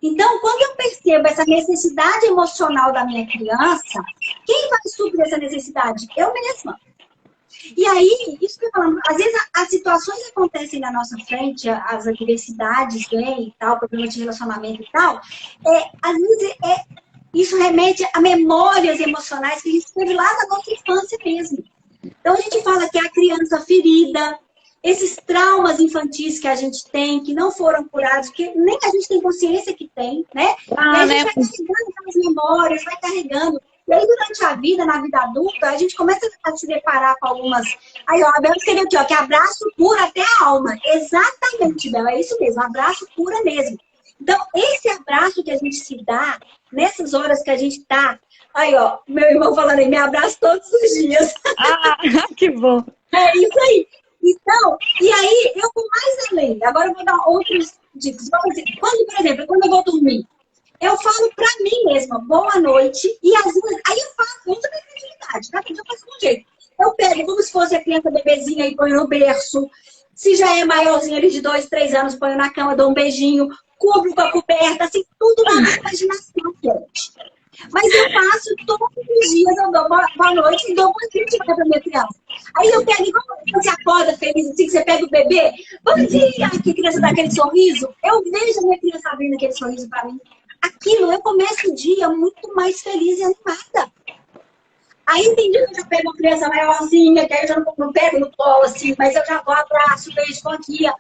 Então, quando eu percebo essa necessidade emocional da minha criança, quem vai suprir essa necessidade? Eu mesma. E aí, isso que eu tô falando, às vezes as situações acontecem na nossa frente, as adversidades vêm e tal, problemas de relacionamento e tal, às vezes isso remete a memórias emocionais que a gente teve lá na nossa infância mesmo. Então a gente fala que é a criança ferida, esses traumas infantis que a gente tem, que não foram curados, que nem a gente tem consciência que tem, né? E aí a gente vai carregando aquelas memórias, vai carregando. E aí, durante a vida, na vida adulta, a gente começa a se deparar com algumas... Aí, ó, a Bel escreveu aqui, ó, que abraço cura até a alma. Exatamente, Bel, é isso mesmo, abraço cura mesmo. Então, esse abraço que a gente se dá, nessas horas que a gente tá... Aí, ó, meu irmão falando aí, me abraço todos os dias. Ah, que bom. É isso aí. Então, e aí, eu vou mais além. Agora eu vou dar outros dicas. Quando, por exemplo, quando eu vou dormir, eu falo pra mim mesma, boa noite, e às vezes, aí eu faço, eu uso a minha criatividade, tá? Eu faço de um jeito. Eu pego, como se fosse a criança bebezinha e ponho no berço. Se já é maiorzinho ali de 2, 3 anos, ponho na cama, dou um beijinho, cubro com a coberta, assim, tudo na minha imaginação, gente. Mas eu faço todos os dias, eu dou boa noite e dou bom dia pra minha criança. Aí eu pego, igual você acorda feliz, assim, que você pega o bebê, bom dia, que a criança dá aquele sorriso. Eu vejo a minha criança abrindo aquele sorriso pra mim. Aquilo, eu começo o dia muito mais feliz e animada. Aí tem dia que eu já pego uma criança maiorzinha, que aí eu já não pego no colo, assim, mas eu já vou, abraço, beijo, bom dia.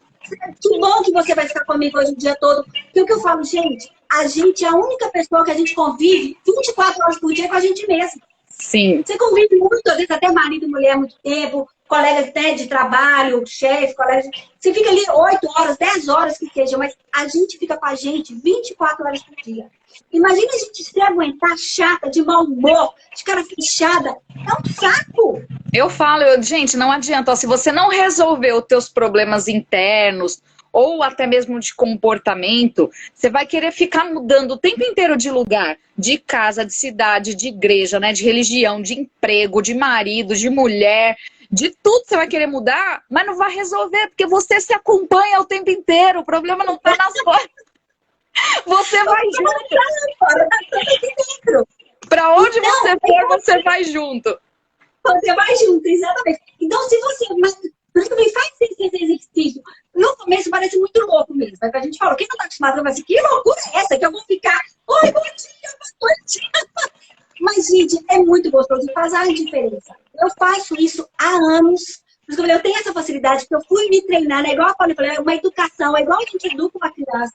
Que bom que você vai ficar comigo hoje o dia todo. Porque o que eu falo, gente, a gente é a única pessoa que a gente convive 24 horas por dia com a gente mesmo. Sim. Você convive muito, às vezes até marido e mulher há muito tempo, colegas até de trabalho, chefe, colegas. Você fica ali 8 horas, 10 horas que seja, mas a gente fica com a gente 24 horas por dia. Imagina a gente se aguentar chata, de mau humor, de cara fechada. É um saco. Eu falo, gente, não adianta. Ó, se você não resolver os teus problemas internos ou até mesmo de comportamento, você vai querer ficar mudando o tempo inteiro de lugar, de casa, de cidade, de igreja, né, de religião, de emprego, de marido, de mulher, de tudo você vai querer mudar, mas não vai resolver, porque você se acompanha o tempo inteiro, o problema não está nas costas. Você vai junto. Para onde você for, você vai junto. Você vai junto, exatamente. Então, se você... Mas também faz esse exercício. No começo parece muito louco mesmo. Mas a gente fala, quem não está acostumado vai assim, que loucura é essa? Que eu vou ficar, oi, bom dia, boa noite. Mas, gente, é muito gostoso e faz a diferença. Eu faço isso há anos. Eu tenho essa facilidade, porque eu fui me treinar, né? Igual a Paula falou, é uma educação, é igual a gente educa uma criança.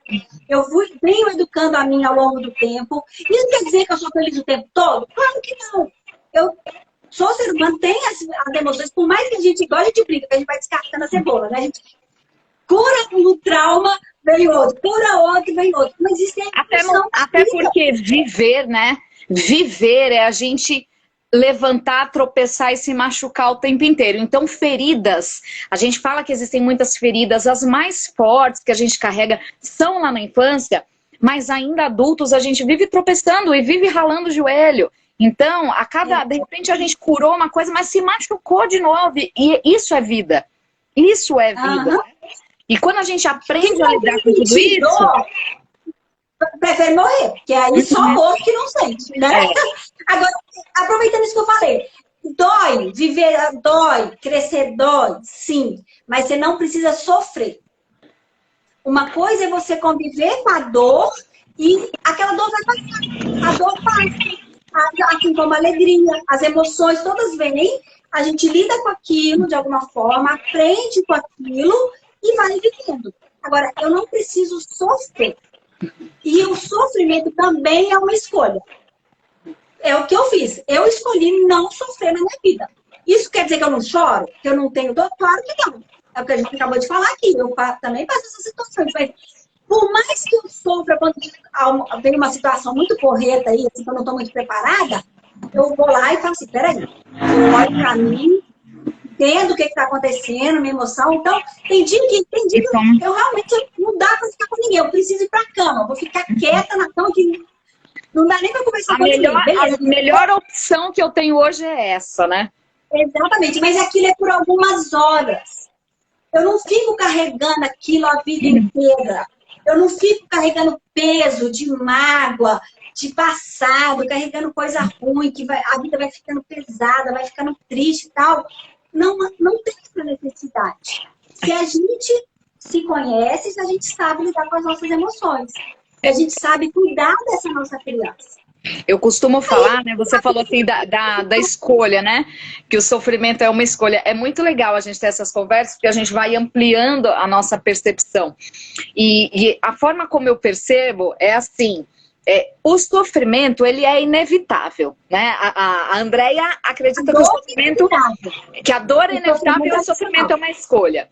Eu venho educando a minha ao longo do tempo. Isso quer dizer que eu sou feliz o tempo todo? Claro que não. Eu sou ser humano, tem as emoções, por mais que a gente, igual a gente brinca, que a gente vai descartando a cebola, né? A gente cura um trauma, vem outro, cura outro, vem outro. Mas isso é até porque viver, né? Viver é a gente levantar, tropeçar e se machucar o tempo inteiro. Então, feridas, a gente fala que existem muitas feridas, as mais fortes que a gente carrega são lá na infância, mas ainda adultos a gente vive tropeçando e vive ralando o joelho. Então, de repente a gente curou uma coisa, mas se machucou de novo. E isso é vida. Isso é vida. E quando a gente aprende a lidar com tudo isso... Prefere morrer, que aí só morre que não sente, né? Agora, aproveitando isso que eu falei, dói, viver dói, crescer dói, sim, mas você não precisa sofrer. Uma coisa é você conviver com a dor e aquela dor vai passar. A dor passa, assim como a alegria, as emoções todas vêm, a gente lida com aquilo de alguma forma, aprende com aquilo e vai vivendo. Agora, eu não preciso sofrer. E o sofrimento também é uma escolha. É o que eu fiz. Eu escolhi não sofrer na minha vida. Isso quer dizer que eu não choro? Que eu não tenho dor? Claro que não. É o que a gente acabou de falar aqui. Eu também passo essas situações. Mas por mais que eu sofra quando vem uma situação muito correta aí, assim, que eu não estou muito preparada, eu vou lá e falo assim, peraí, eu olho pra mim, entendo o que está acontecendo, minha emoção. Então, tem dia que eu realmente não dá para ficar com ninguém. Eu preciso ir para a cama. Eu vou ficar quieta na cama que não dá nem para conversar com ninguém. Beleza? A melhor opção que eu tenho hoje é essa, né? Exatamente. Mas aquilo é por algumas horas. Eu não fico carregando aquilo a vida inteira. Eu não fico carregando peso de mágoa, de passado, carregando coisa ruim, que a vida vai ficando pesada, vai ficando triste e tal. não tem essa necessidade. Se a gente se conhece, se a gente sabe lidar com as nossas emoções. Se a gente sabe cuidar dessa nossa criança. Eu costumo falar, né? Você falou assim da escolha, né? Que o sofrimento é uma escolha. É muito legal a gente ter essas conversas, porque a gente vai ampliando a nossa percepção. E a forma como eu percebo é assim. O sofrimento, ele é inevitável, né? A Andréia acredita que o sofrimento, que a dor é inevitável e o sofrimento é uma escolha.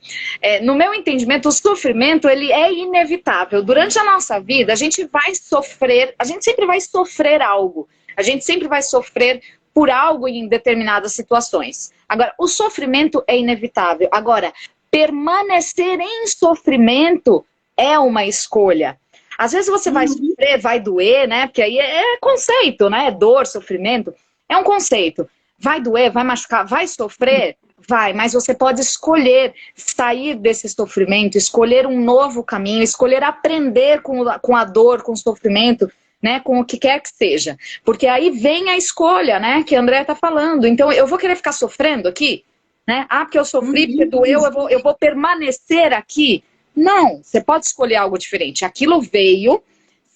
No meu entendimento, o sofrimento, ele é inevitável. Durante a nossa vida, a gente vai sofrer, a gente sempre vai sofrer algo. A gente sempre vai sofrer por algo em determinadas situações. Agora, o sofrimento é inevitável. Agora, permanecer em sofrimento é uma escolha. Às vezes você vai sofrer, vai doer, né? Porque aí é conceito, né? Dor, sofrimento. É um conceito. Vai doer, vai machucar, vai sofrer? Vai, mas você pode escolher sair desse sofrimento, escolher um novo caminho, escolher aprender com a dor, com o sofrimento, né? Com o que quer que seja. Porque aí vem a escolha, né? Que a Andréia tá falando. Então, eu vou querer ficar sofrendo aqui? Né? Ah, porque eu sofri, porque doeu, eu vou permanecer aqui? Não, você pode escolher algo diferente. Aquilo veio,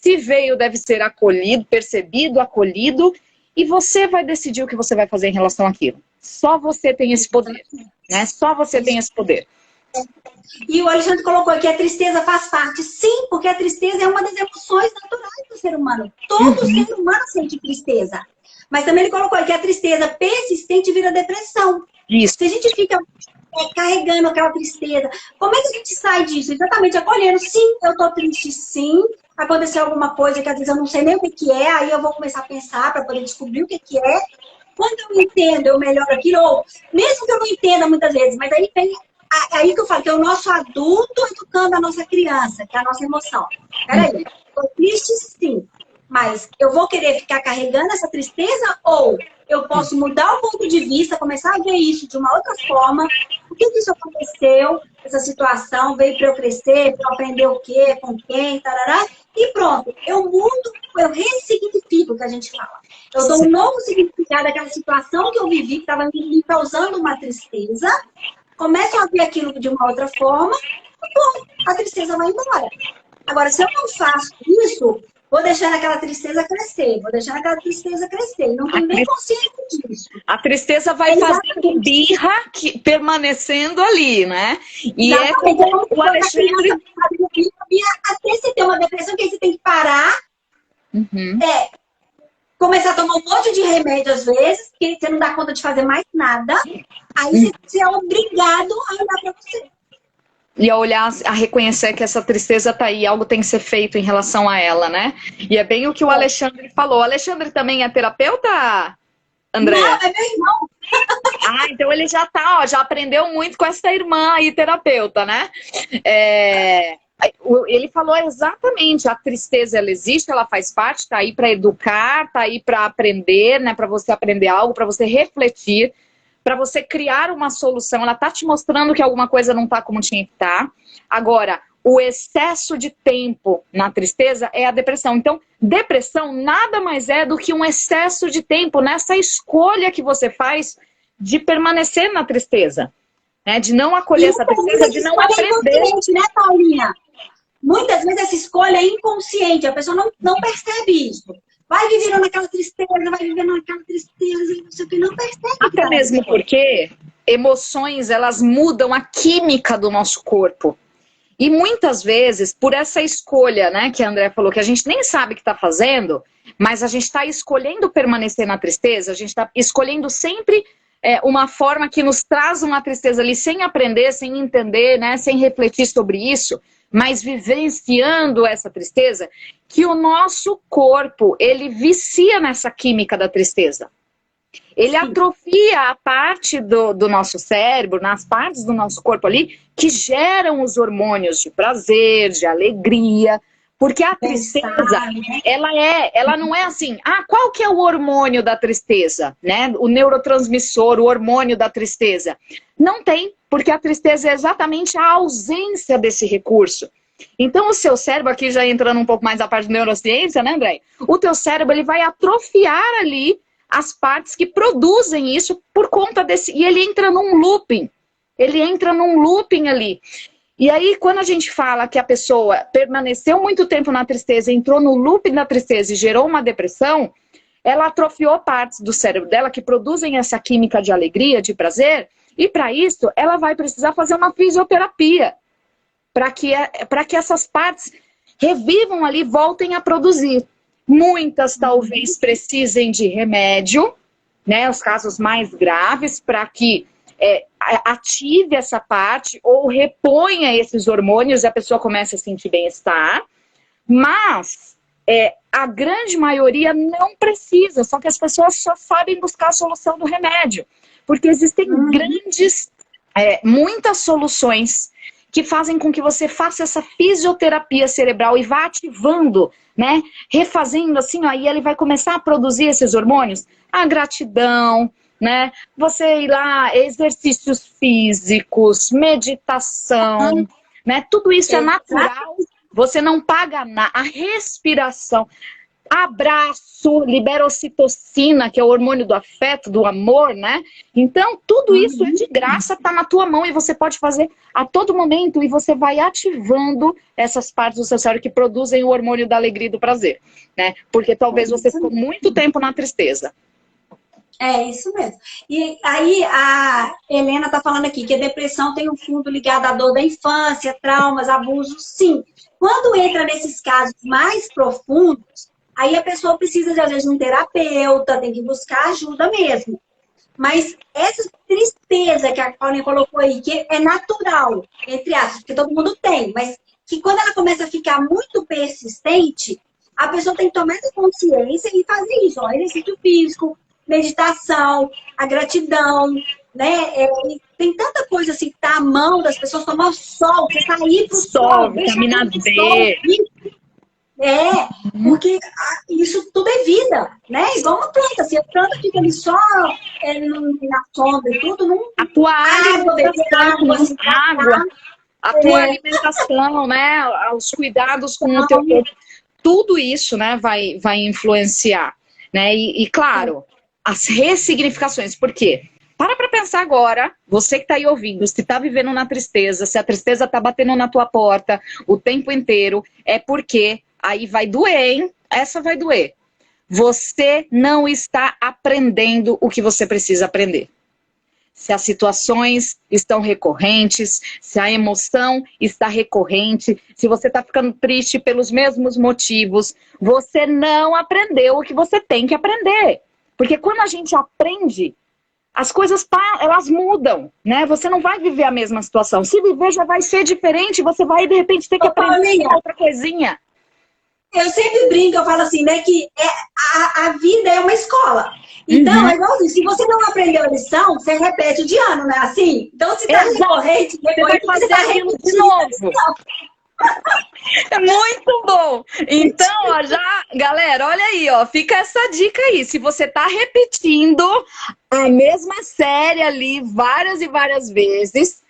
se veio deve ser acolhido, percebido, acolhido, e você vai decidir o que você vai fazer em relação àquilo. Só você tem esse poder, né? Só você tem esse poder. E o Alexandre colocou aqui, a tristeza faz parte. Sim, porque a tristeza é uma das emoções naturais do ser humano. Todo ser humano sente tristeza. Mas também ele colocou aqui, a tristeza persistente vira depressão. Isso. Se a gente fica carregando aquela tristeza, como é que a gente sai disso? Exatamente, acolhendo. Sim, eu tô triste, sim. Aconteceu alguma coisa que às vezes eu não sei nem o que é, aí eu vou começar a pensar para poder descobrir o que é. Quando eu entendo, eu melhoro aquilo, ou mesmo que eu não entenda muitas vezes, mas aí vem aí que eu falo, que é o nosso adulto educando a nossa criança, que é a nossa emoção. Peraí, tô triste sim, mas eu vou querer ficar carregando essa tristeza ou eu posso mudar o ponto de vista, começar a ver isso de uma outra forma. Por que isso aconteceu? Essa situação veio para eu crescer, para eu aprender o quê, com quem, tarará, e pronto. Eu mudo, eu ressignifico o que a gente fala. Eu dou um novo significado daquela situação que eu vivi, que estava me causando uma tristeza, começo a ver aquilo de uma outra forma, e pronto, a tristeza vai embora. Agora, se eu não faço isso, vou deixando aquela tristeza crescer, não tenho nem consciência disso. A tristeza vai fazendo birra, permanecendo ali, né? E exatamente. É como o Alexandre... Até você ter uma depressão, que aí você tem que parar, começar a tomar um monte de remédio às vezes, porque você não dá conta de fazer mais nada, aí você é obrigado a olhar para você. E a olhar, a reconhecer que essa tristeza tá aí, algo tem que ser feito em relação a ela, né? E é bem o que o Alexandre falou. O Alexandre também é terapeuta, André? Não, é meu irmão. Ah, então ele já tá, ó, já aprendeu muito com essa irmã aí, terapeuta, né? Ele falou exatamente, a tristeza ela existe, ela faz parte, tá aí para educar, tá aí para aprender, né? Para você aprender algo, para você refletir, para você criar uma solução. Ela tá te mostrando que alguma coisa não tá como tinha que estar. Agora, o excesso de tempo na tristeza é a depressão. Então, depressão nada mais é do que um excesso de tempo nessa escolha que você faz de permanecer na tristeza, né? De não acolher essa tristeza, de não aprender. Né, Paulinha? Muitas vezes essa escolha é inconsciente, a pessoa não percebe isso. Vai vivendo naquela tristeza, não sei o que, não percebe. Até mesmo porque emoções, elas mudam a química do nosso corpo. E muitas vezes, por essa escolha, né, que a André falou, que a gente nem sabe o que está fazendo, mas a gente está escolhendo permanecer na tristeza, a gente está escolhendo sempre uma forma que nos traz uma tristeza ali, sem aprender, sem entender, né, sem refletir sobre isso, mas vivenciando essa tristeza, que o nosso corpo, ele vicia nessa química da tristeza. Ele atrofia a parte do nosso cérebro, nas partes do nosso corpo ali, que geram os hormônios de prazer, de alegria. Porque a tristeza, ela não é assim, qual que é o hormônio da tristeza? Né? O neurotransmissor, o hormônio da tristeza. Não tem, porque a tristeza é exatamente a ausência desse recurso. Então o seu cérebro, aqui já entrando um pouco mais na parte de neurociência, né, André? O teu cérebro, ele vai atrofiar ali as partes que produzem isso por conta desse... E ele entra num looping. Ele entra num looping ali. E aí, quando a gente fala que a pessoa permaneceu muito tempo na tristeza, entrou no looping da tristeza e gerou uma depressão, ela atrofiou partes do cérebro dela que produzem essa química de alegria, de prazer, e para isso ela vai precisar fazer uma fisioterapia para que essas partes revivam ali, voltem a produzir. Muitas talvez precisem de remédio, né, os casos mais graves, para que ative essa parte ou reponha esses hormônios e a pessoa comece a sentir bem-estar. Mas a grande maioria não precisa, só que as pessoas só sabem buscar a solução do remédio. Porque existem muitas soluções que fazem com que você faça essa fisioterapia cerebral e vá ativando, né? Refazendo assim, ó, e ele vai começar a produzir esses hormônios. A gratidão, né? Você ir lá, exercícios físicos, meditação, né? Tudo isso é natural. Você não paga nada. A respiração, abraço, libera ocitocina, que é o hormônio do afeto, do amor, né? Então, tudo isso é de graça, tá na tua mão e você pode fazer a todo momento e você vai ativando essas partes do seu cérebro que produzem o hormônio da alegria e do prazer, né? Porque talvez você ficou muito tempo na tristeza. É isso mesmo. E aí a Helena está falando aqui que a depressão tem um fundo ligado à dor da infância, traumas, abusos, sim. Quando entra nesses casos mais profundos, aí a pessoa precisa, às vezes, de um terapeuta, tem que buscar ajuda mesmo. Mas essa tristeza que a Paulinha colocou aí, que é natural, entre aspas, porque todo mundo tem, mas que quando ela começa a ficar muito persistente, a pessoa tem que tomar essa consciência e fazer isso, ó, exercício físico, meditação, a gratidão, né? Tem tanta coisa assim que tá à mão das pessoas, tomar sol, você sair pro sol, vitamina D. Porque isso tudo é vida, né? Igual uma planta, se a planta fica ali só na sombra e tudo, não... A tua água, a tua alimentação, né? Os cuidados com o teu corpo, tudo isso, né, vai influenciar, né? E claro, as ressignificações, por quê? Para pensar agora, você que está aí ouvindo, se está vivendo na tristeza, se a tristeza está batendo na tua porta o tempo inteiro, é porque aí vai doer, hein? Essa vai doer. Você não está aprendendo o que você precisa aprender. Se as situações estão recorrentes, se a emoção está recorrente, se você está ficando triste pelos mesmos motivos, você não aprendeu o que você tem que aprender. Porque quando a gente aprende, as coisas elas mudam, né? Você não vai viver a mesma situação. Se viver já vai ser diferente, você vai de repente ter que aprender outra coisinha. Eu sempre brinco, eu falo assim, né? Que a vida é uma escola. Então, é igualzinho, se você não aprendeu a lição, você repete de ano, não é assim? Então, se tá recorrente, você vai fazer aquilo de novo. É muito bom. Então, ó, galera, olha aí, ó, fica essa dica aí. Se você tá repetindo a mesma série ali várias e várias vezes,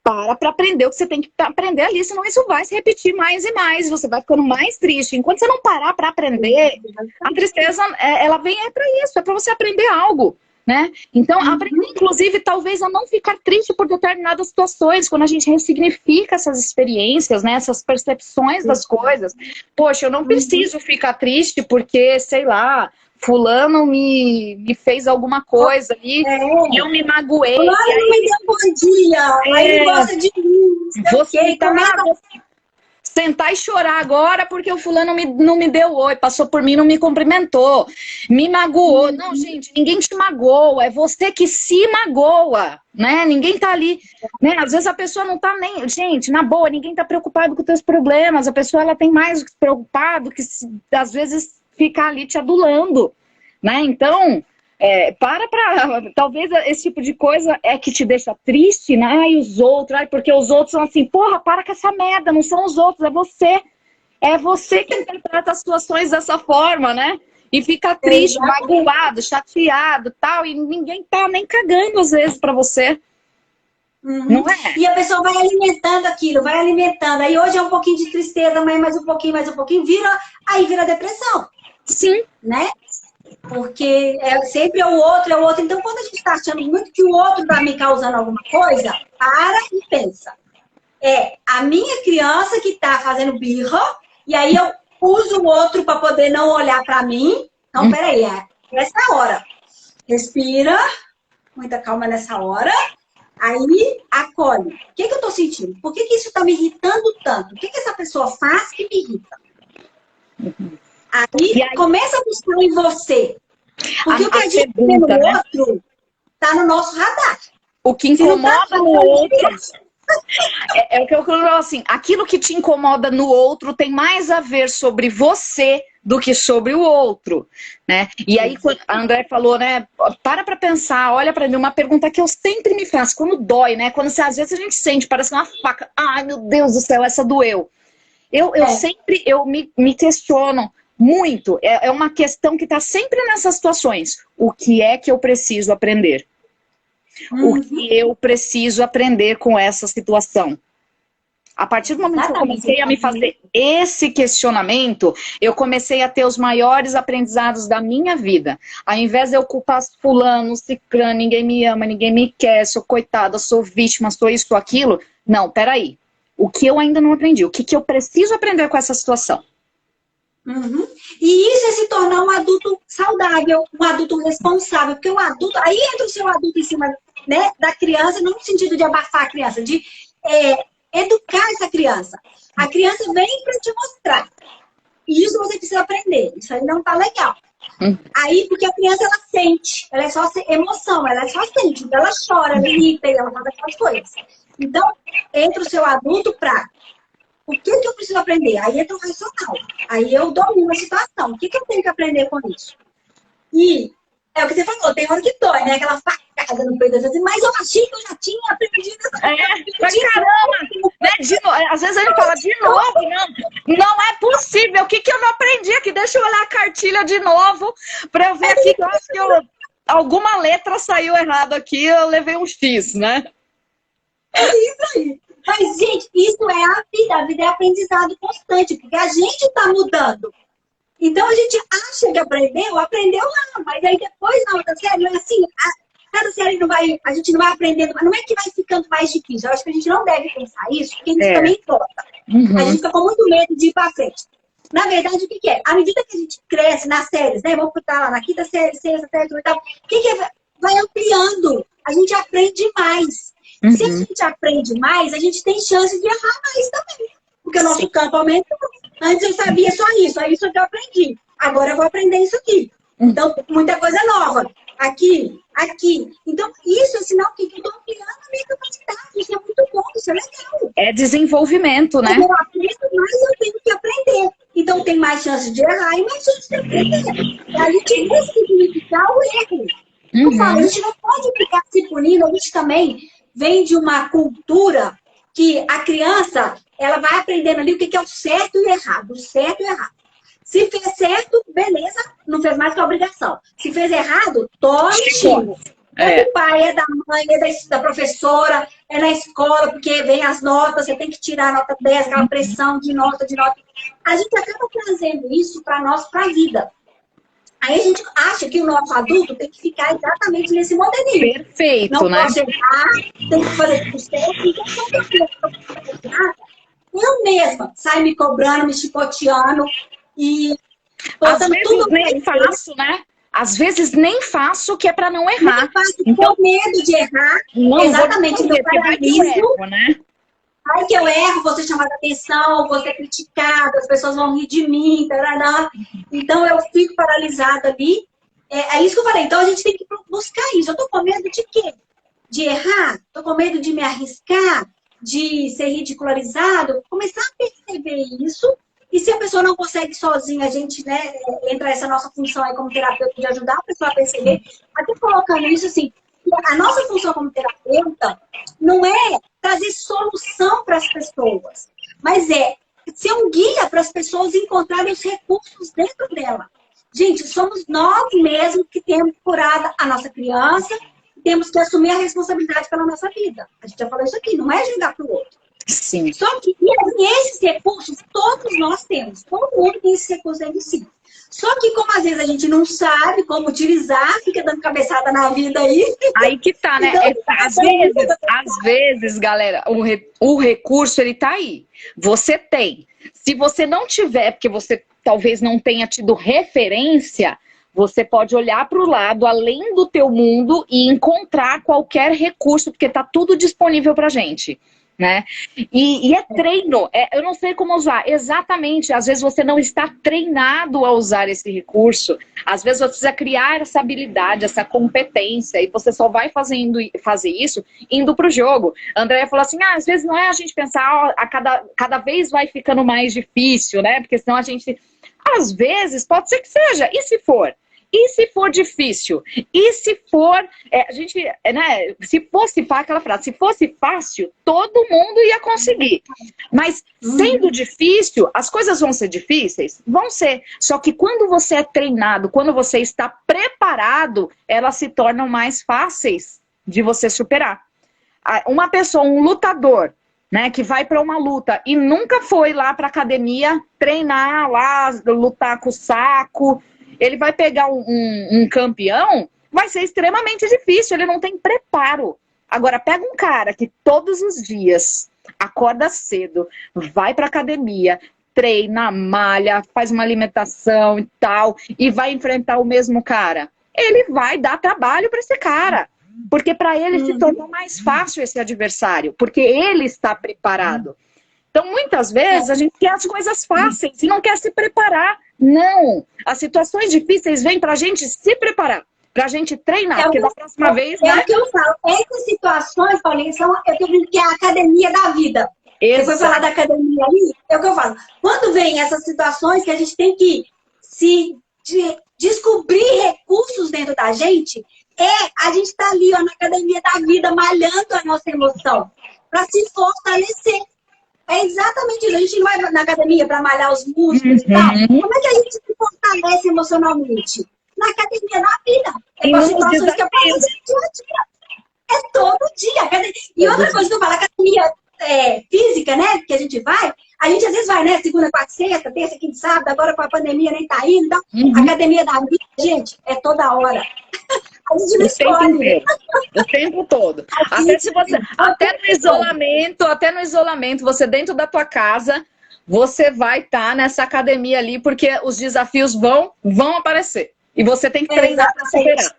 para aprender o que você tem que aprender ali, senão isso vai se repetir mais e mais, você vai ficando mais triste. Enquanto você não parar para aprender, a tristeza, ela vem para isso, é para você aprender algo, né? Então, aprender, inclusive, talvez a não ficar triste por determinadas situações, quando a gente ressignifica essas experiências, né? Essas percepções das coisas. Poxa, eu não preciso ficar triste porque, sei lá, fulano me fez alguma coisa ali e eu me magoei. Fulano não me deu bom dia, aí ele gosta de mim. Você também sentar e chorar agora porque o fulano não me deu oi, passou por mim, não me cumprimentou, me magoou. Não, gente, ninguém te magoa, é você que se magoa, né? Ninguém tá ali, né? Às vezes a pessoa não tá nem... Gente, na boa, ninguém tá preocupado com os teus problemas, a pessoa ela tem mais o que se preocupar do que às vezes ficar ali te adulando, né? Então, talvez esse tipo de coisa é que te deixa triste, né? Ai, os outros, porque os outros são assim, porra, para com essa merda, não são os outros, é você. É você que interpreta as situações dessa forma, né? E fica triste, magoado, chateado, tal, e ninguém tá nem cagando às vezes pra você. Não é? E a pessoa vai alimentando aquilo, vai alimentando. Aí hoje é um pouquinho de tristeza, amanhã mais um pouquinho, vira depressão. Sim. Né? Porque sempre é o outro, é o outro. Então, quando a gente está achando muito que o outro está me causando alguma coisa, para e pensa. É a minha criança que está fazendo birra, e aí eu uso o outro para poder não olhar para mim. Então, peraí, essa é a hora. Respira, muita calma nessa hora. Aí, acolhe. O que eu estou sentindo? Por que isso está me irritando tanto? O que essa pessoa faz que me irrita? Aí, começa a buscar em você. Porque o que a gente vê no outro está no nosso radar. O que incomoda no outro... É o que eu falo assim, aquilo que te incomoda no outro tem mais a ver sobre você do que sobre o outro, né? E aí, quando a André falou, né? Para pensar, olha para mim, uma pergunta que eu sempre me faço, quando dói, né? Quando às vezes a gente sente, parece uma faca. Ai, meu Deus do céu, essa doeu. Eu sempre me questiono muito. É uma questão que está sempre nessas situações. O que é que eu preciso aprender? O que eu preciso aprender com essa situação? A partir do momento que eu comecei a me fazer esse questionamento, eu comecei a ter os maiores aprendizados da minha vida. Ao invés de eu culpar fulano, ciclano, ninguém me ama, ninguém me quer, sou coitada, sou vítima, sou isso, sou aquilo. Não, peraí. O que eu ainda não aprendi? O que eu preciso aprender com essa situação? E isso é se tornar um adulto saudável, um adulto responsável, porque o adulto, aí entra o seu adulto em cima, né, da criança, não no sentido de abafar a criança, de educar essa criança. A criança vem para te mostrar. E isso você precisa aprender. Isso aí não tá legal. Aí, porque a criança, ela sente, ela é só emoção, ela só sente, ela chora, ela irrita, ela faz aquelas coisas. Então, entra o seu adulto para o que eu preciso aprender? Aí entra o racional. Aí eu domino a situação. O que eu tenho que aprender com isso? E é o que você falou, tem hora que dói, né? Aquela facada no peito, assim, mas eu achei que eu já tinha aprendido essa coisa. Caramba! Né? Às vezes a gente fala de novo, não é possível. O que eu não aprendi aqui? Deixa eu olhar a cartilha de novo para eu ver aqui que eu acho que alguma letra saiu errado aqui, eu levei um X, né? É isso aí. Mas, gente, isso é a vida. A vida é aprendizado constante, porque a gente está mudando. Então, a gente acha que aprendeu lá. Mas aí depois, na outra série, assim, cada série a gente não vai aprendendo. Não é que vai ficando mais difícil. Eu acho que a gente não deve pensar isso, porque isso também importa. A gente fica com muito medo de ir para frente. Na verdade, o que é? À medida que a gente cresce nas séries, né? Vamos botar lá na quinta série, sexta série, oitava. O que é? Vai ampliando. A gente aprende mais. Se a gente aprende mais, a gente tem chance de errar mais também. Porque o nosso campo aumentou. Antes eu sabia só isso, é isso que eu aprendi. Agora eu vou aprender isso aqui. Então, muita coisa nova. Aqui. Então, isso é sinal que eu estou ampliando a minha capacidade. Isso é muito bom, isso é legal. É desenvolvimento, né? Eu aprendo mais, eu tenho que aprender. Então, tem mais chance de errar e mais chance de aprender. A gente ressignificar o erro. Eu falo, a gente não pode ficar se punindo, a gente também vem de uma cultura que a criança, ela vai aprendendo ali o que é o certo e o errado. O certo e o errado. Se fez certo, beleza, não fez mais que a obrigação. Se fez errado, toma xingo. É do pai, é da mãe, é da professora, é na escola, porque vem as notas, você tem que tirar a nota 10, aquela pressão de nota. A gente acaba trazendo isso para nós, para a vida. Aí a gente acha que o nosso adulto tem que ficar exatamente nesse modelinho. Perfeito, não né? Pode errar, tem que fazer tudo certo. Então, eu mesma saio me cobrando, me chicoteando e às vezes nem faço, né? Às vezes nem faço, que é para não errar. Não faço, então, com medo de errar. Não exatamente. Vou paraliso, né? Aí que eu erro, vou ser chamada atenção, vou ser criticada, as pessoas vão rir de mim, tarará. Então eu fico paralisada ali. É isso que eu falei. Então a gente tem que buscar isso. Eu tô com medo de quê? De errar? Tô com medo de me arriscar? De ser ridicularizado? Começar a perceber isso. E se a pessoa não consegue sozinha, a gente, né, entra essa nossa função aí como terapeuta de ajudar a pessoa a perceber. Até colocando isso assim, a nossa função como terapeuta não é trazer solução para as pessoas, mas é ser um guia para as pessoas encontrarem os recursos dentro dela. Gente, somos nós mesmos que temos que curar a nossa criança, temos que assumir a responsabilidade pela nossa vida. A gente já falou isso aqui, não é jogar para o outro. Sim. Só que esses recursos todos nós temos. Todo mundo tem esses recursos dentro de si. Só que como às vezes a gente não sabe como utilizar, fica dando cabeçada na vida aí. Aí que tá, né? Então, Às vezes, galera, o recurso, ele tá aí. Você tem. Se você não tiver, porque você talvez não tenha tido referência, você pode olhar para o lado, além do teu mundo, e encontrar qualquer recurso, porque tá tudo disponível pra gente. Né? E é treino, eu não sei como usar, exatamente, às vezes você não está treinado a usar esse recurso, às vezes você precisa criar essa habilidade, essa competência, e você só vai fazer isso indo para o jogo. A Andrea falou assim, às vezes não é a gente pensar, cada vez vai ficando mais difícil, né? Porque senão a gente, às vezes, pode ser que seja, e se for? E se for difícil? E se for, a gente, né, se fosse aquela frase, se fosse fácil, todo mundo ia conseguir. Mas sendo difícil, as coisas vão ser difíceis? Vão ser. Só que quando você é treinado, quando você está preparado, elas se tornam mais fáceis de você superar. Uma pessoa, um lutador, né, que vai para uma luta e nunca foi lá para academia treinar lá, lutar com o saco, ele vai pegar um campeão, vai ser extremamente difícil, ele não tem preparo. Agora, pega um cara que todos os dias acorda cedo, vai pra academia, treina, malha, faz uma alimentação e tal, e vai enfrentar o mesmo cara. Ele vai dar trabalho para esse cara, porque para ele se tornou mais fácil esse adversário, porque ele está preparado. Então, muitas vezes, a gente quer as coisas fáceis e não quer se preparar. Não! As situações difíceis vêm pra gente se preparar, pra gente treinar, porque da próxima vez, né? É o que eu falo. Essas situações, Paulinha, eu digo que é a academia da vida. Você foi falar da academia aí? É o que eu falo. Quando vem essas situações que a gente tem que descobrir recursos dentro da gente, a gente tá ali, ó, na academia da vida, malhando a nossa emoção, pra se fortalecer. É exatamente isso. A gente não vai na academia para malhar os músculos e tal. Como é que a gente se fortalece emocionalmente? Na academia da vida. É com as situações que aparecem no dia a dia. É todo dia. E outra coisa que eu falo, a academia física, né? Que a gente às vezes vai, né? Segunda, quarta, sexta, terça, quinta, sábado, agora com a pandemia nem tá indo. Então, academia da vida, gente, é toda hora. A gente não escolhe. O tempo todo. Até no isolamento, você dentro da tua casa, você vai estar nessa academia ali, porque os desafios vão aparecer. E você tem que treinar para superar.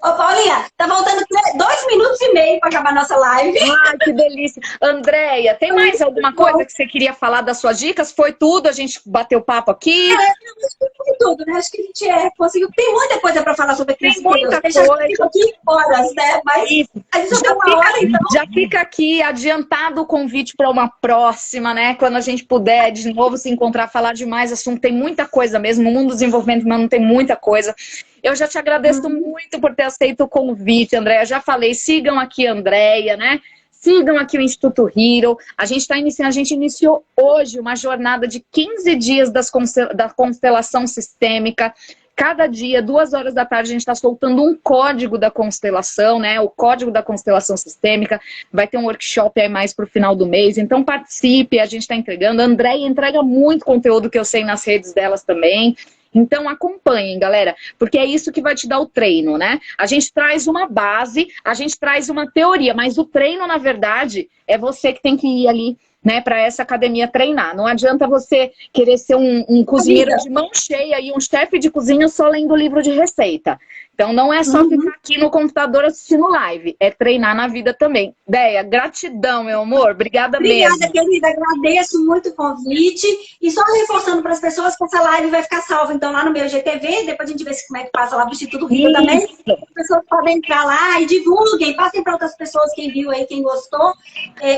Ô, Paulinha, tá faltando 2 minutos e meio para acabar a nossa live. Ai, que delícia. Andréia, tem mais alguma coisa que você queria falar das suas dicas? Foi tudo? A gente bateu papo aqui? Acho que foi tudo, né? Acho que a gente conseguiu. Tem muita coisa para falar sobre criança. Tem muita coisa. Fica aqui horas, né? Mas a gente já tem uma hora, então. Já fica aqui adiantado o convite para uma próxima, né? Quando a gente puder de novo se encontrar, falar de mais assunto. Tem muita coisa mesmo. O mundo do desenvolvimento humano tem muita coisa. Eu já te agradeço muito por ter aceito o convite, Andréia. Já falei, sigam aqui a Andréia, né? Sigam aqui o Instituto Hero. A gente iniciou hoje uma jornada de 15 dias da constelação sistêmica. Cada dia, 2 horas da tarde, a gente está soltando um código da constelação, né? O código da constelação sistêmica. Vai ter um workshop aí mais para o final do mês. Então participe, a gente está entregando. A Andréia entrega muito conteúdo que eu sei nas redes delas também. Então acompanhem, galera, porque é isso que vai te dar o treino, né? A gente traz uma base, a gente traz uma teoria, mas o treino, na verdade, é você que tem que ir ali, né, para essa academia treinar. Não adianta você querer ser um cozinheiro de mão cheia e um chefe de cozinha só lendo o livro de receita. Então não é só ficar aqui no computador assistindo live, é treinar na vida também. Deia, gratidão, meu amor, obrigada mesmo. Obrigada, querida, agradeço muito o convite. E só reforçando para as pessoas que essa live vai ficar salva, então, lá no meu GTV, depois a gente vê como é que passa lá pro Instituto Rita também. As pessoas podem entrar lá e divulguem, passem para outras pessoas, quem viu aí, quem gostou.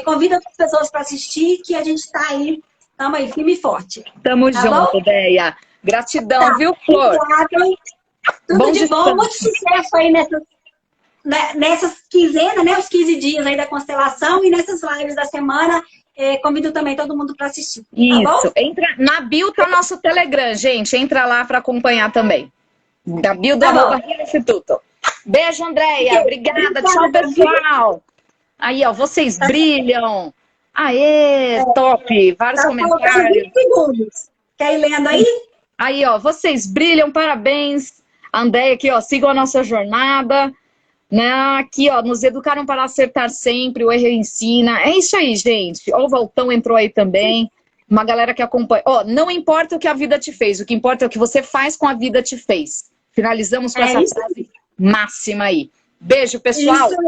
Convida outras pessoas para assistir, que a gente está aí, estamos aí, firme e forte. Tamo junto, Deia. Gratidão, viu, Flor? Obrigada. Tudo de bom, muito sucesso aí nessas quinzenas, né? Os 15 dias aí da constelação e nessas lives da semana. Convido também todo mundo para assistir. Isso. Tá bom? Entra na bio, tá nosso Telegram, gente. Entra lá para acompanhar também. Da bio do Hero Instituto. Beijo, Andréia. Obrigada. Tchau, pessoal. Aí, ó, vocês brilham. Aê, top. Vários comentários. 20 segundos. Quer ir lendo aí? Aí, ó, vocês brilham, parabéns. Andréia aqui, ó, sigam a nossa jornada. Né? Aqui, ó, nos educaram para acertar sempre, o erro ensina. É isso aí, gente. Ó, o Valtão entrou aí também. Uma galera que acompanha. Ó, não importa o que a vida te fez, o que importa é o que você faz com a vida te fez. Finalizamos com essa frase máxima aí. Beijo, pessoal. Isso.